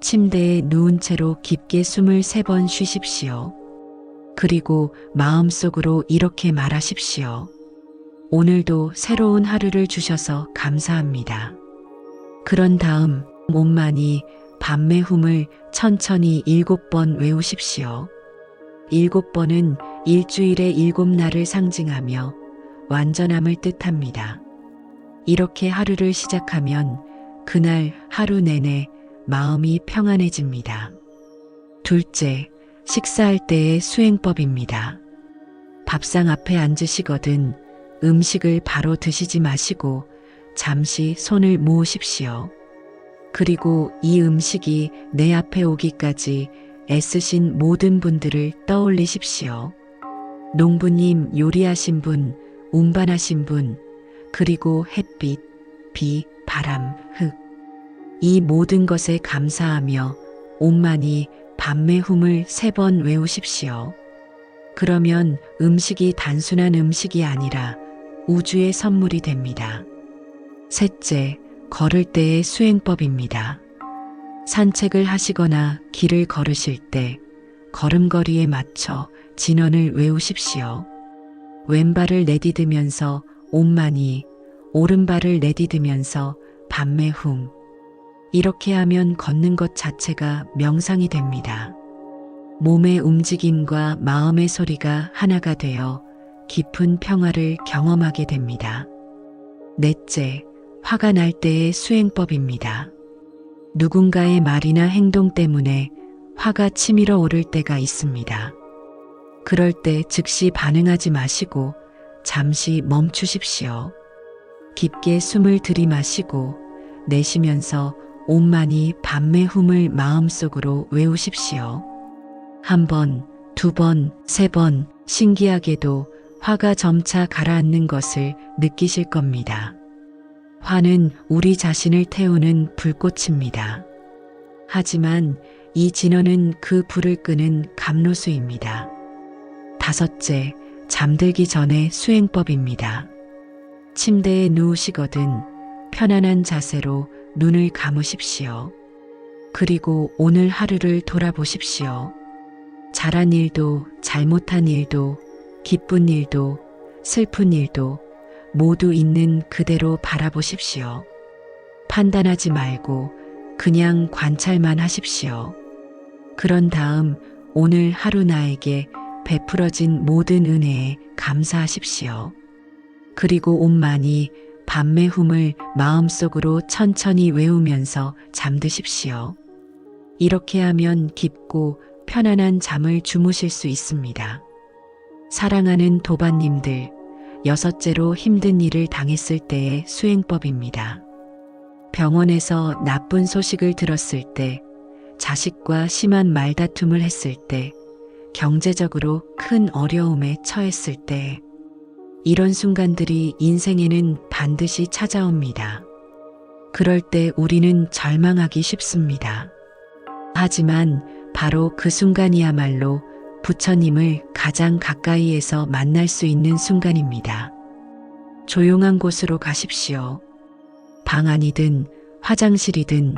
침대에 누운 채로 깊게 숨을 3번 쉬십시오. 그리고 마음속으로 이렇게 말하십시오. 오늘도 새로운 하루를 주셔서 감사합니다. 그런 다음 몸만이 밤매움을 천천히 7번 외우십시오. 7번은 일주일의 7날을 상징하며 완전함을 뜻합니다. 이렇게 하루를 시작하면 그날 하루 내내 마음이 평안해집니다. 둘째, 식사할 때의 수행법입니다. 밥상 앞에 앉으시거든 음식을 바로 드시지 마시고 잠시 손을 모으십시오. 그리고 이 음식이 내 앞에 오기까지 애쓰신 모든 분들을 떠올리십시오. 농부님, 요리하신 분, 운반하신 분, 그리고 햇빛, 비, 바람, 흙. 이 모든 것에 감사하며 온만이 밤매움을 3번 외우십시오. 그러면 음식이 단순한 음식이 아니라 우주의 선물이 됩니다. 셋째, 걸을 때의 수행법입니다. 산책을 하시거나 길을 걸으실 때 걸음걸이에 맞춰 진언을 외우십시오. 왼발을 내디디면서 온만이, 오른발을 내디디면서 밤매움. 이렇게 하면 걷는 것 자체가 명상이 됩니다. 몸의 움직임과 마음의 소리가 하나가 되어 깊은 평화를 경험하게 됩니다. 넷째, 화가 날 때의 수행법입니다. 누군가의 말이나 행동 때문에 화가 치밀어 오를 때가 있습니다. 그럴 때 즉시 반응하지 마시고 잠시 멈추십시오. 깊게 숨을 들이마시고 내쉬면서 온만이 밤매움을 마음속으로 외우십시오. 1번, 2번, 3번, 신기하게도 화가 점차 가라앉는 것을 느끼실 겁니다. 화는 우리 자신을 태우는 불꽃입니다. 하지만 이 진언은 그 불을 끄는 감로수입니다. 5째, 잠들기 전의 수행법입니다. 침대에 누우시거든 편안한 자세로 눈을 감으십시오. 그리고 오늘 하루를 돌아보십시오. 잘한 일도 잘못한 일도 기쁜 일도 슬픈 일도 모두 있는 그대로 바라보십시오. 판단하지 말고 그냥 관찰만 하십시오. 그런 다음 오늘 하루 나에게 베풀어진 모든 은혜에 감사하십시오. 그리고 온만이 밤매움을 마음속으로 천천히 외우면서 잠드십시오. 이렇게 하면 깊고 편안한 잠을 주무실 수 있습니다. 사랑하는 도반님들, 6째로 힘든 일을 당했을 때의 수행법입니다. 병원에서 나쁜 소식을 들었을 때, 자식과 심한 말다툼을 했을 때, 경제적으로 큰 어려움에 처했을 때, 이런 순간들이 인생에는 반드시 찾아옵니다. 그럴 때 우리는 절망하기 쉽습니다. 하지만 바로 그 순간이야말로 부처님을 가장 가까이에서 만날 수 있는 순간입니다. 조용한 곳으로 가십시오. 방 안이든 화장실이든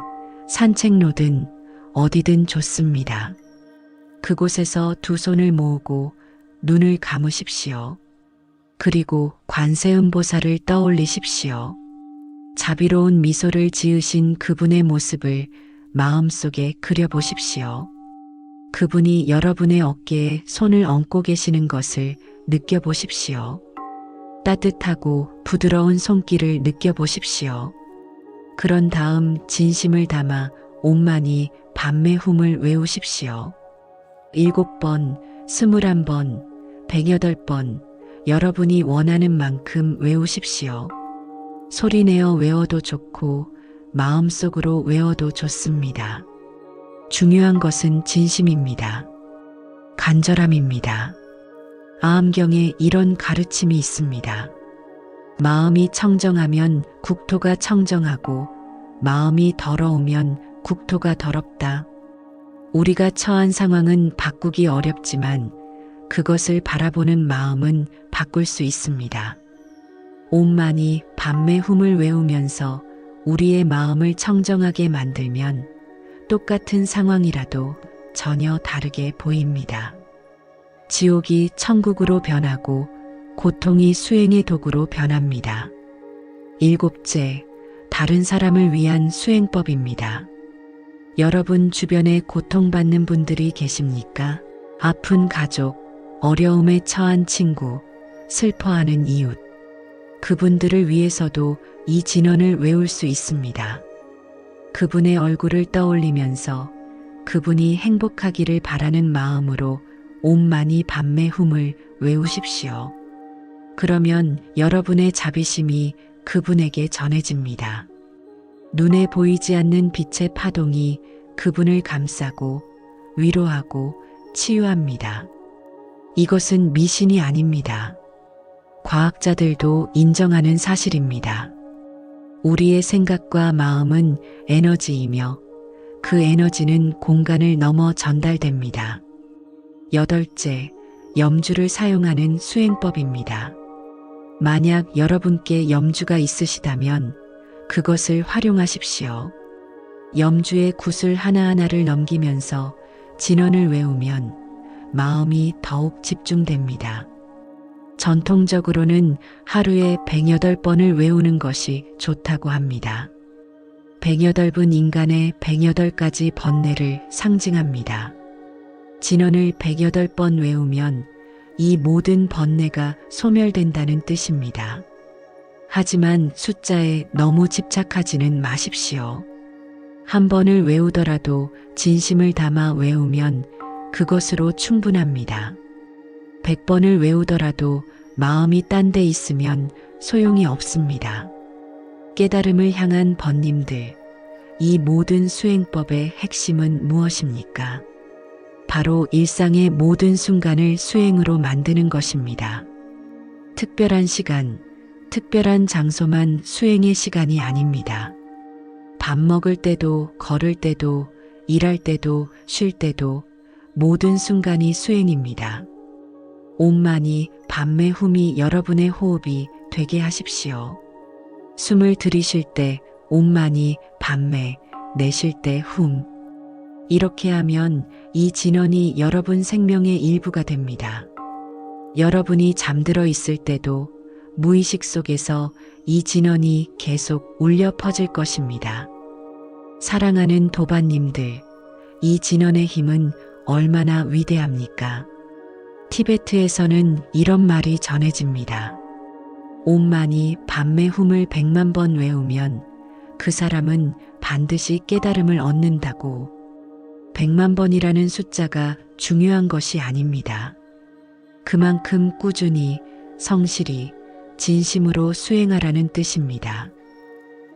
산책로든 어디든 좋습니다. 그곳에서 두 손을 모으고 눈을 감으십시오. 그리고 관세음보살을 떠올리십시오. 자비로운 미소를 지으신 그분의 모습을 마음속에 그려보십시오. 그분이 여러분의 어깨에 손을 얹고 계시는 것을 느껴보십시오. 따뜻하고 부드러운 손길을 느껴보십시오. 그런 다음 진심을 담아 온만이 밤매움을 외우십시오. 7번, 21번, 108번, 여러분이 원하는 만큼 외우십시오. 소리내어 외워도 좋고 마음속으로 외워도 좋습니다. 중요한 것은 진심입니다. 간절함입니다. 아함경에 이런 가르침이 있습니다. 마음이 청정하면 국토가 청정하고 마음이 더러우면 국토가 더럽다. 우리가 처한 상황은 바꾸기 어렵지만 그것을 바라보는 마음은 바꿀 수 있습니다. 온만이 밤매움을 외우면서 우리의 마음을 청정하게 만들면 똑같은 상황이라도 전혀 다르게 보입니다. 지옥이 천국으로 변하고 고통이 수행의 도구로 변합니다. 일곱째, 다른 사람을 위한 수행법입니다. 여러분 주변에 고통받는 분들이 계십니까? 아픈 가족, 어려움에 처한 친구, 슬퍼하는 이웃. 그분들을 위해서도 이 진언을 외울 수 있습니다. 그분의 얼굴을 떠올리면서 그분이 행복하기를 바라는 마음으로 옴마니 밤메 훔을 외우십시오. 그러면 여러분의 자비심이 그분에게 전해집니다. 눈에 보이지 않는 빛의 파동이 그분을 감싸고 위로하고 치유합니다. 이것은 미신이 아닙니다. 과학자들도 인정하는 사실입니다. 우리의 생각과 마음은 에너지이며 그 에너지는 공간을 넘어 전달됩니다. 여덟째, 염주를 사용하는 수행법입니다. 만약 여러분께 염주가 있으시다면 그것을 활용하십시오. 염주의 구슬 하나하나를 넘기면서 진언을 외우면 마음이 더욱 집중됩니다. 전통적으로는 하루에 108번을 외우는 것이 좋다고 합니다. 108은 인간의 108가지 번뇌를 상징합니다. 진언을 108번 외우면 이 모든 번뇌가 소멸된다는 뜻입니다. 하지만 숫자에 너무 집착하지는 마십시오. 한 번을 외우더라도 진심을 담아 외우면 그것으로 충분합니다. 100번을 외우더라도 마음이 딴 데 있으면 소용이 없습니다. 깨달음을 향한 번님들, 이 모든 수행법의 핵심은 무엇입니까? 바로 일상의 모든 순간을 수행으로 만드는 것입니다. 특별한 시간, 특별한 장소만 수행의 시간이 아닙니다. 밥 먹을 때도, 걸을 때도, 일할 때도, 쉴 때도 모든 순간이 수행입니다. 옴마니 밤메 훔이 여러분의 호흡이 되게 하십시오. 숨을 들이쉴 때 옴마니 밤메, 내쉴 때 훔. 이렇게 하면 이 진언이 여러분 생명의 일부가 됩니다. 여러분이 잠들어 있을 때도 무의식 속에서 이 진언이 계속 울려 퍼질 것입니다. 사랑하는 도반님들, 이 진언의 힘은 얼마나 위대합니까? 티베트에서는 이런 말이 전해집니다. 옴마니 밤메 훔을 100만 번 외우면 그 사람은 반드시 깨달음을 얻는다고. 100만 번이라는 숫자가 중요한 것이 아닙니다. 그만큼 꾸준히, 성실히, 진심으로 수행하라는 뜻입니다.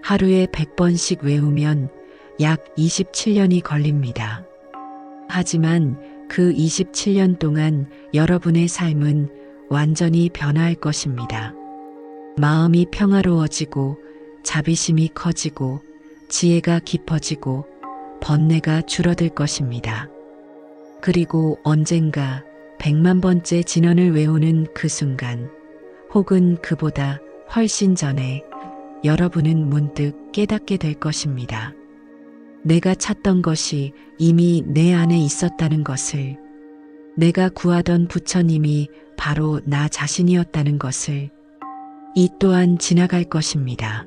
하루에 100번씩 외우면 약 27년이 걸립니다. 하지만 그 27년 동안 여러분의 삶은 완전히 변화할 것입니다. 마음이 평화로워지고 자비심이 커지고 지혜가 깊어지고 번뇌가 줄어들 것입니다. 그리고 언젠가 100만 번째 진언을 외우는 그 순간 혹은 그보다 훨씬 전에 여러분은 문득 깨닫게 될 것입니다. 내가 찾던 것이 이미 내 안에 있었다는 것을, 내가 구하던 부처님이 바로 나 자신이었다는 것을, 이 또한 지나갈 것입니다.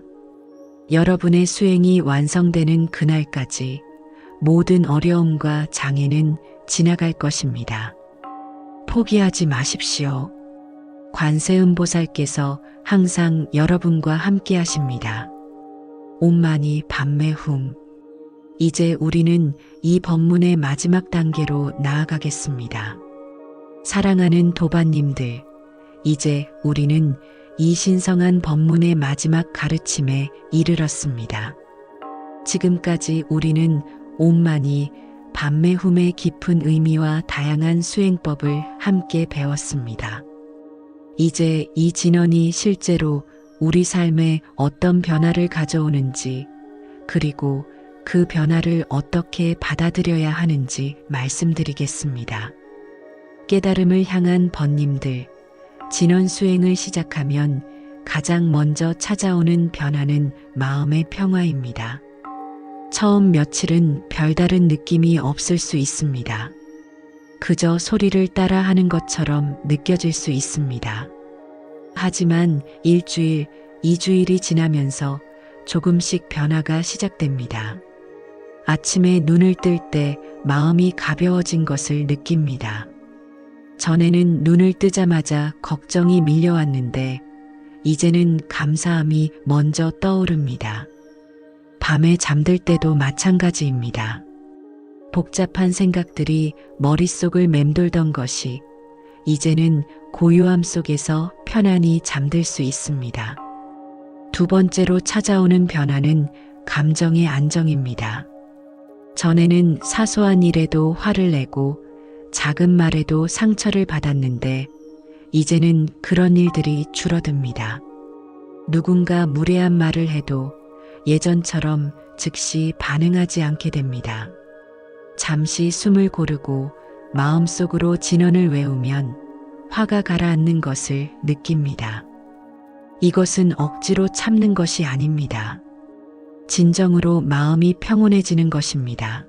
여러분의 수행이 완성되는 그날까지 모든 어려움과 장애는 지나갈 것입니다. 포기하지 마십시오. 관세음보살께서 항상 여러분과 함께 하십니다. 옴마니 밤메 훔. 이제 우리는 이 법문의 마지막 단계로 나아가겠습니다. 사랑하는 도반님들, 이제 우리는 이 신성한 법문의 마지막 가르침에 이르렀습니다. 지금까지 우리는 옴마니 밤메 훔의 깊은 의미와 다양한 수행법을 함께 배웠습니다. 이제 이 진언이 실제로 우리 삶에 어떤 변화를 가져오는지, 그리고 그 변화를 어떻게 받아들여야 하는지 말씀드리겠습니다. 깨달음을 향한 번님들, 진언 수행을 시작하면 가장 먼저 찾아오는 변화는 마음의 평화입니다. 처음 며칠은 별다른 느낌이 없을 수 있습니다. 그저 소리를 따라 하는 것처럼 느껴질 수 있습니다. 하지만 일주일, 2주일이 지나면서 조금씩 변화가 시작됩니다. 아침에 눈을 뜰 때 마음이 가벼워진 것을 느낍니다. 전에는 눈을 뜨자마자 걱정이 밀려왔는데 이제는 감사함이 먼저 떠오릅니다. 밤에 잠들 때도 마찬가지입니다. 복잡한 생각들이 머릿속을 맴돌던 것이 이제는 고요함 속에서 편안히 잠들 수 있습니다. 두 번째로 찾아오는 변화는 감정의 안정입니다. 전에는 사소한 일에도 화를 내고 작은 말에도 상처를 받았는데 이제는 그런 일들이 줄어듭니다. 누군가 무례한 말을 해도 예전처럼 즉시 반응하지 않게 됩니다. 잠시 숨을 고르고 마음속으로 진언을 외우면 화가 가라앉는 것을 느낍니다. 이것은 억지로 참는 것이 아닙니다. 진정으로 마음이 평온해지는 것입니다.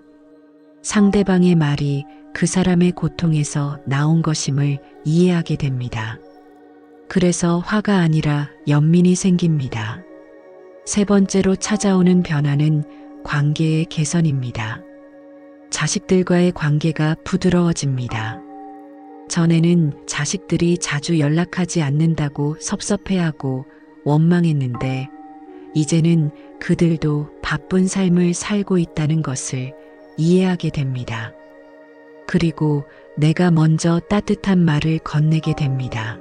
상대방의 말이 그 사람의 고통에서 나온 것임을 이해하게 됩니다. 그래서 화가 아니라 연민이 생깁니다. 세 번째로 찾아오는 변화는 관계의 개선입니다. 자식들과의 관계가 부드러워집니다. 전에는 자식들이 자주 연락하지 않는다고 섭섭해하고 원망했는데 이제는 그들도 바쁜 삶을 살고 있다는 것을 이해하게 됩니다. 그리고 내가 먼저 따뜻한 말을 건네게 됩니다.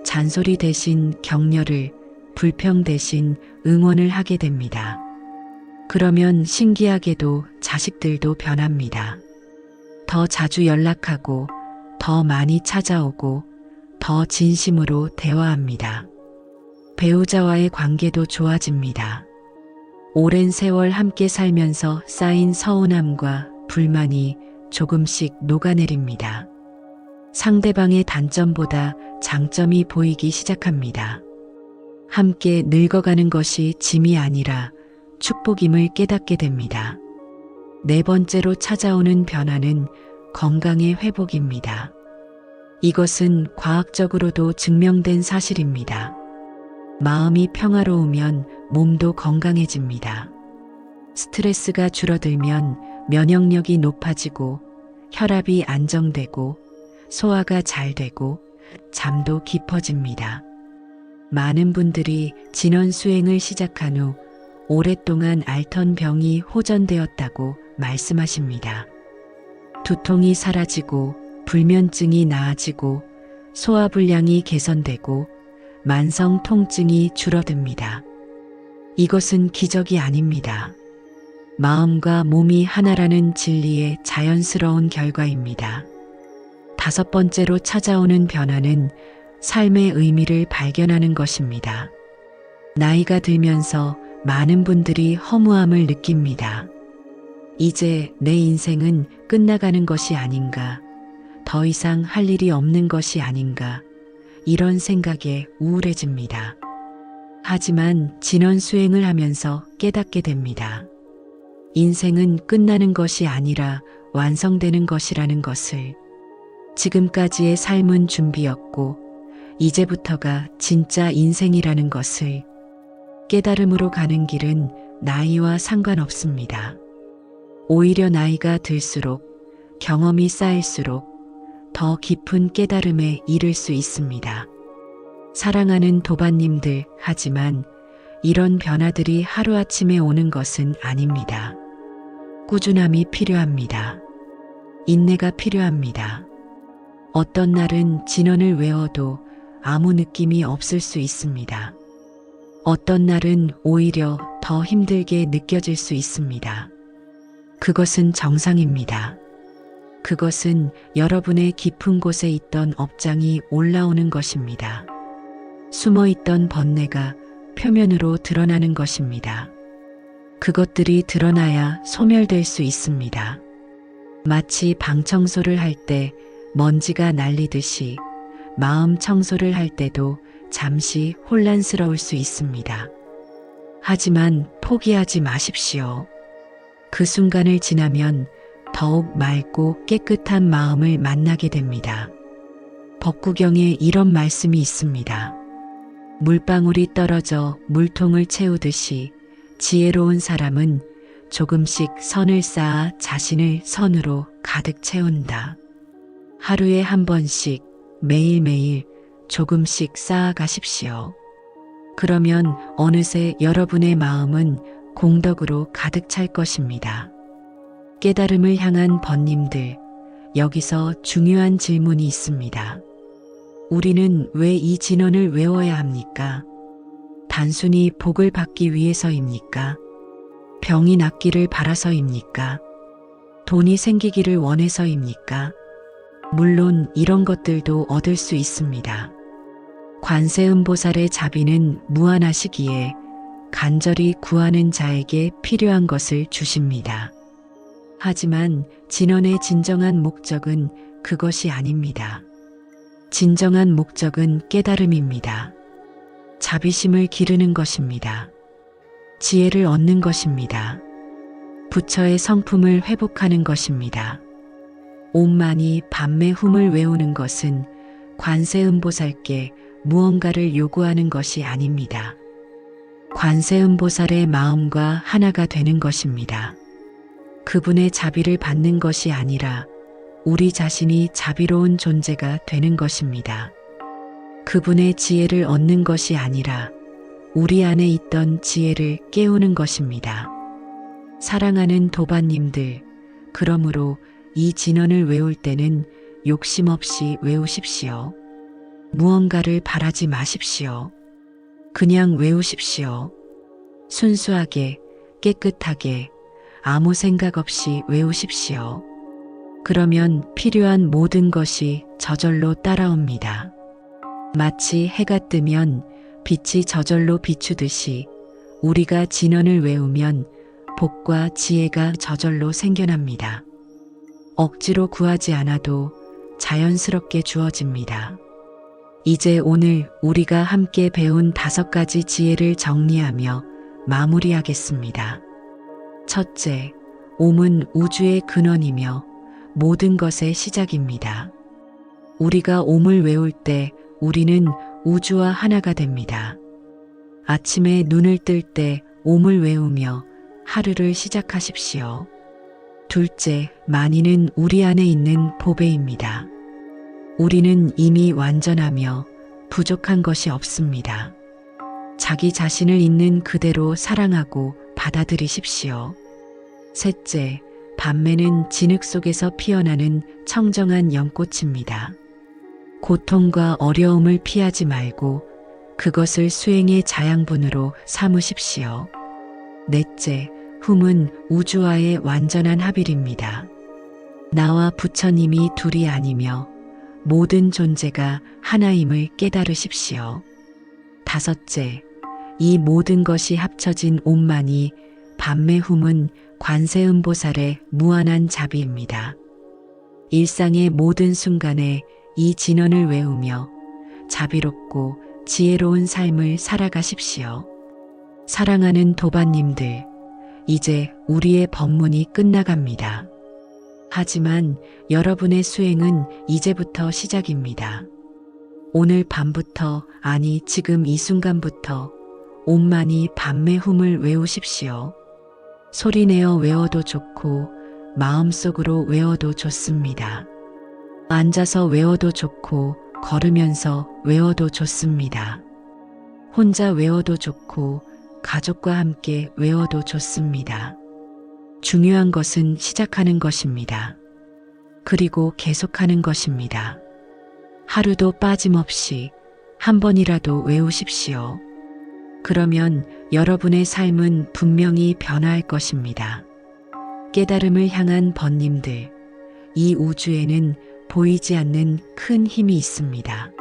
잔소리 대신 격려를, 불평 대신 응원을 하게 됩니다. 그러면 신기하게도 자식들도 변합니다. 더 자주 연락하고, 더 많이 찾아오고, 더 진심으로 대화합니다. 배우자와의 관계도 좋아집니다. 오랜 세월 함께 살면서 쌓인 서운함과 불만이 조금씩 녹아내립니다. 상대방의 단점보다 장점이 보이기 시작합니다. 함께 늙어가는 것이 짐이 아니라 축복임을 깨닫게 됩니다. 네 번째로 찾아오는 변화는 건강의 회복입니다. 이것은 과학적으로도 증명된 사실입니다. 마음이 평화로우면 몸도 건강해집니다. 스트레스가 줄어들면 면역력이 높아지고 혈압이 안정되고 소화가 잘 되고 잠도 깊어집니다. 많은 분들이 진원 수행을 시작한 후 오랫동안 앓던 병이 호전되었다고 말씀하십니다. 두통이 사라지고 불면증이 나아지고 소화불량이 개선되고 만성 통증이 줄어듭니다. 이것은 기적이 아닙니다. 마음과 몸이 하나라는 진리의 자연스러운 결과입니다. 다섯 번째로 찾아오는 변화는 삶의 의미를 발견하는 것입니다. 나이가 들면서 많은 분들이 허무함을 느낍니다. 이제 내 인생은 끝나가는 것이 아닌가, 더 이상 할 일이 없는 것이 아닌가, 이런 생각에 우울해집니다. 하지만 진원 수행을 하면서 깨닫게 됩니다. 인생은 끝나는 것이 아니라 완성되는 것이라는 것을, 지금까지의 삶은 준비였고 이제부터가 진짜 인생이라는 것을 깨달음으로 가는 길은 나이와 상관없습니다. 오히려 나이가 들수록 경험이 쌓일수록 더 깊은 깨달음에 이를 수 있습니다. 사랑하는 도반님들, 하지만 이런 변화들이 하루아침에 오는 것은 아닙니다. 꾸준함이 필요합니다. 인내가 필요합니다. 어떤 날은 진언을 외워도 아무 느낌이 없을 수 있습니다. 어떤 날은 오히려 더 힘들게 느껴질 수 있습니다. 그것은 정상입니다. 그것은 여러분의 깊은 곳에 있던 업장이 올라오는 것입니다. 숨어있던 번뇌가 표면으로 드러나는 것입니다. 그것들이 드러나야 소멸될 수 있습니다. 마치 방 청소를 할 때 먼지가 날리듯이 마음 청소를 할 때도 잠시 혼란스러울 수 있습니다. 하지만 포기하지 마십시오. 그 순간을 지나면 더욱 맑고 깨끗한 마음을 만나게 됩니다. 법구경에 이런 말씀이 있습니다. 물방울이 떨어져 물통을 채우듯이 지혜로운 사람은 조금씩 선을 쌓아 자신을 선으로 가득 채운다. 하루에 한 번씩 매일매일 조금씩 쌓아가십시오. 그러면 어느새 여러분의 마음은 공덕으로 가득 찰 것입니다. 깨달음을 향한 번님들, 여기서 중요한 질문이 있습니다. 우리는 왜 이 진언을 외워야 합니까? 단순히 복을 받기 위해서입니까? 병이 낫기를 바라서입니까? 돈이 생기기를 원해서입니까? 물론 이런 것들도 얻을 수 있습니다. 관세음보살의 자비는 무한하시기에 간절히 구하는 자에게 필요한 것을 주십니다. 하지만 진언의 진정한 목적은 그것이 아닙니다. 진정한 목적은 깨달음입니다. 자비심을 기르는 것입니다. 지혜를 얻는 것입니다. 부처의 성품을 회복하는 것입니다. 옴마니 밤매 훔을 외우는 것은 관세음보살께 무언가를 요구하는 것이 아닙니다. 관세음보살의 마음과 하나가 되는 것입니다. 그분의 자비를 받는 것이 아니라 우리 자신이 자비로운 존재가 되는 것입니다. 그분의 지혜를 얻는 것이 아니라 우리 안에 있던 지혜를 깨우는 것입니다. 사랑하는 도반님들, 그러므로 이 진언을 외울 때는 욕심 없이 외우십시오. 무언가를 바라지 마십시오. 그냥 외우십시오. 순수하게, 깨끗하게, 아무 생각 없이 외우십시오. 그러면 필요한 모든 것이 저절로 따라옵니다. 마치 해가 뜨면 빛이 저절로 비추듯이 우리가 진언을 외우면 복과 지혜가 저절로 생겨납니다. 억지로 구하지 않아도 자연스럽게 주어집니다. 이제 오늘 우리가 함께 배운 5가지 지혜를 정리하며 마무리하겠습니다. 첫째, 옴은 우주의 근원이며 모든 것의 시작입니다. 우리가 옴을 외울 때 우리는 우주와 하나가 됩니다. 아침에 눈을 뜰 때 옴을 외우며 하루를 시작하십시오. 둘째, 만이는 우리 안에 있는 보배입니다. 우리는 이미 완전하며 부족한 것이 없습니다. 자기 자신을 있는 그대로 사랑하고 받아들이십시오. 셋째, 밤매는 진흙 속에서 피어나는 청정한 연꽃입니다. 고통과 어려움을 피하지 말고 그것을 수행의 자양분으로 삼으십시오. 넷째, 훔은 우주와의 완전한 합일입니다. 나와 부처님이 둘이 아니며 모든 존재가 하나임을 깨달으십시오. 다섯째, 이 모든 것이 합쳐진 옴만이 밤매 훔은 관세음보살의 무한한 자비입니다. 일상의 모든 순간에 이 진언을 외우며 자비롭고 지혜로운 삶을 살아가십시오. 사랑하는 도반님들, 이제 우리의 법문이 끝나갑니다. 하지만 여러분의 수행은 이제부터 시작입니다. 오늘 밤부터, 아니 지금 이 순간부터 옴만이 밤매 훔을 외우십시오. 소리내어 외워도 좋고 마음속으로 외워도 좋습니다. 앉아서 외워도 좋고 걸으면서 외워도 좋습니다. 혼자 외워도 좋고 가족과 함께 외워도 좋습니다. 중요한 것은 시작하는 것입니다. 그리고 계속하는 것입니다. 하루도 빠짐없이 한 번이라도 외우십시오. 그러면 여러분의 삶은 분명히 변화할 것입니다. 깨달음을 향한 번님들, 이 우주에는 보이지 않는 큰 힘이 있습니다.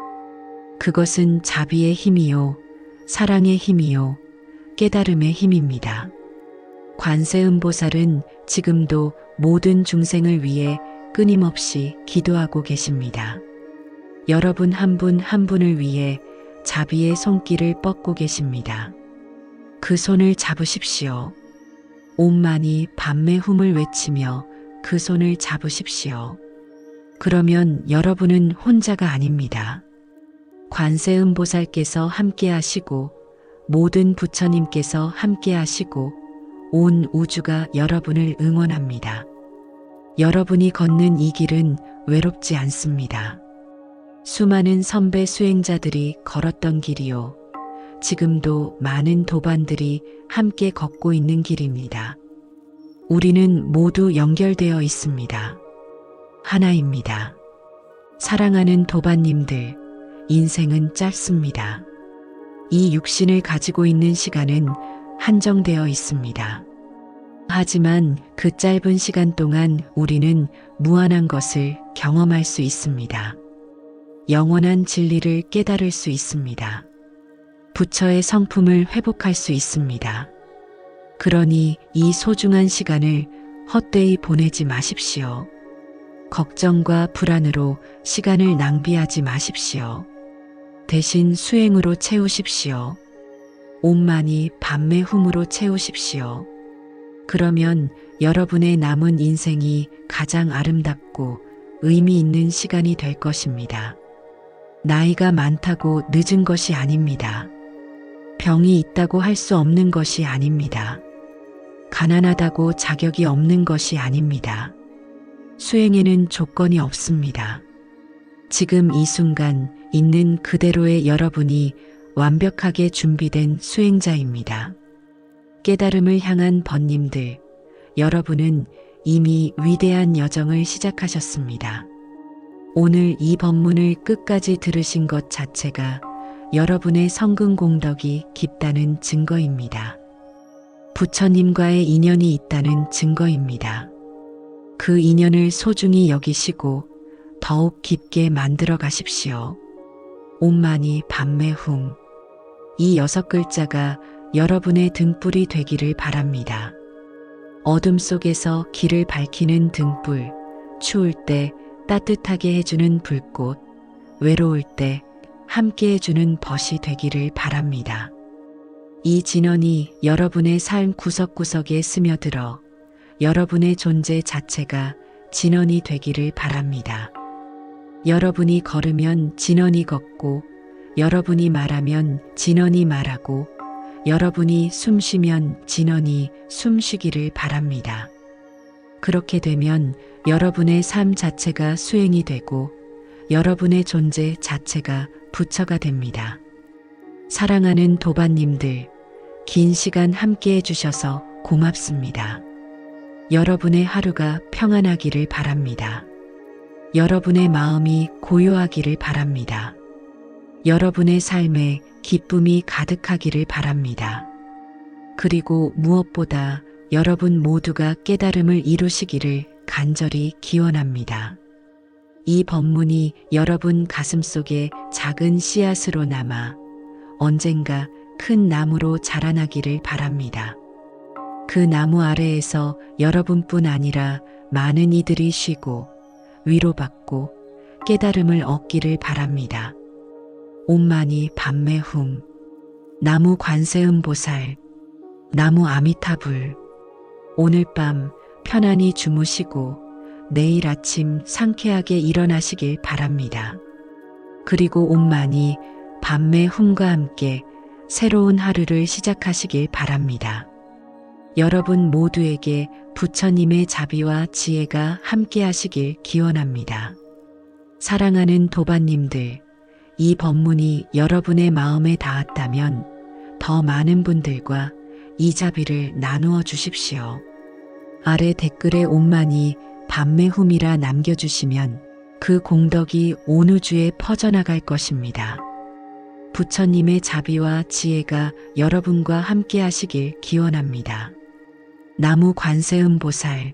그것은 자비의 힘이요, 사랑의 힘이요, 깨달음의 힘입니다. 관세음보살은 지금도 모든 중생을 위해 끊임없이 기도하고 계십니다. 여러분 한 분 한 분을 위해 자비의 손길을 뻗고 계십니다. 그 손을 잡으십시오. 옴만이 밤매 훔을 외치며 그 손을 잡으십시오. 그러면 여러분은 혼자가 아닙니다. 관세음보살께서 함께 하시고 모든 부처님께서 함께 하시고 온 우주가 여러분을 응원합니다. 여러분이 걷는 이 길은 외롭지 않습니다. 수많은 선배 수행자들이 걸었던 길이요. 지금도 많은 도반들이 함께 걷고 있는 길입니다. 우리는 모두 연결되어 있습니다. 하나입니다. 사랑하는 도반님들, 인생은 짧습니다. 이 육신을 가지고 있는 시간은 한정되어 있습니다. 하지만 그 짧은 시간 동안 우리는 무한한 것을 경험할 수 있습니다. 영원한 진리를 깨달을 수 있습니다. 부처의 성품을 회복할 수 있습니다. 그러니 이 소중한 시간을 헛되이 보내지 마십시오. 걱정과 불안으로 시간을 낭비하지 마십시오. 대신 수행으로 채우십시오. 온만이 밤매움으로 채우십시오. 그러면 여러분의 남은 인생이 가장 아름답고 의미 있는 시간이 될 것입니다. 나이가 많다고 늦은 것이 아닙니다. 병이 있다고 할 수 없는 것이 아닙니다. 가난하다고 자격이 없는 것이 아닙니다. 수행에는 조건이 없습니다. 지금 이 순간 있는 그대로의 여러분이 완벽하게 준비된 수행자입니다. 깨달음을 향한 번님들, 여러분은 이미 위대한 여정을 시작하셨습니다. 오늘 이 법문을 끝까지 들으신 것 자체가 여러분의 성근 공덕이 깊다는 증거입니다. 부처님과의 인연이 있다는 증거입니다. 그 인연을 소중히 여기시고 더욱 깊게 만들어 가십시오. 온만이 밤매움. 이 6글자가 여러분의 등불이 되기를 바랍니다. 어둠 속에서 길을 밝히는 등불, 추울 때 따뜻하게 해주는 불꽃, 외로울 때 함께 해주는 벗이 되기를 바랍니다. 이 진언이 여러분의 삶 구석구석에 스며들어 여러분의 존재 자체가 진언이 되기를 바랍니다. 여러분이 걸으면 진언이 걷고, 여러분이 말하면 진언이 말하고, 여러분이 숨쉬면 진언이 숨쉬기를 바랍니다. 그렇게 되면 여러분의 삶 자체가 수행이 되고 여러분의 존재 자체가 부처가 됩니다. 사랑하는 도반님들, 긴 시간 함께 해주셔서 고맙습니다. 여러분의 하루가 평안하기를 바랍니다. 여러분의 마음이 고요하기를 바랍니다. 여러분의 삶에 기쁨이 가득하기를 바랍니다. 그리고 무엇보다 여러분 모두가 깨달음을 이루시기를 간절히 기원합니다. 이 법문이 여러분 가슴속에 작은 씨앗으로 남아 언젠가 큰 나무로 자라나기를 바랍니다. 그 나무 아래에서 여러분뿐 아니라 많은 이들이 쉬고 위로받고 깨달음을 얻기를 바랍니다. 온만이 밤매움. 나무 관세음보살, 나무 아미타불. 오늘 밤 편안히 주무시고 내일 아침 상쾌하게 일어나시길 바랍니다. 그리고 온만이 밤매움과 함께 새로운 하루를 시작하시길 바랍니다. 여러분 모두에게 부처님의 자비와 지혜가 함께 하시길 기원합니다. 사랑하는 도반님들, 이 법문이 여러분의 마음에 닿았다면 더 많은 분들과 이 자비를 나누어 주십시오. 아래 댓글에 온만이 밤매움이라 남겨주시면 그 공덕이 온 우주에 퍼져나갈 것입니다. 부처님의 자비와 지혜가 여러분과 함께 하시길 기원합니다. 나무 관세음보살,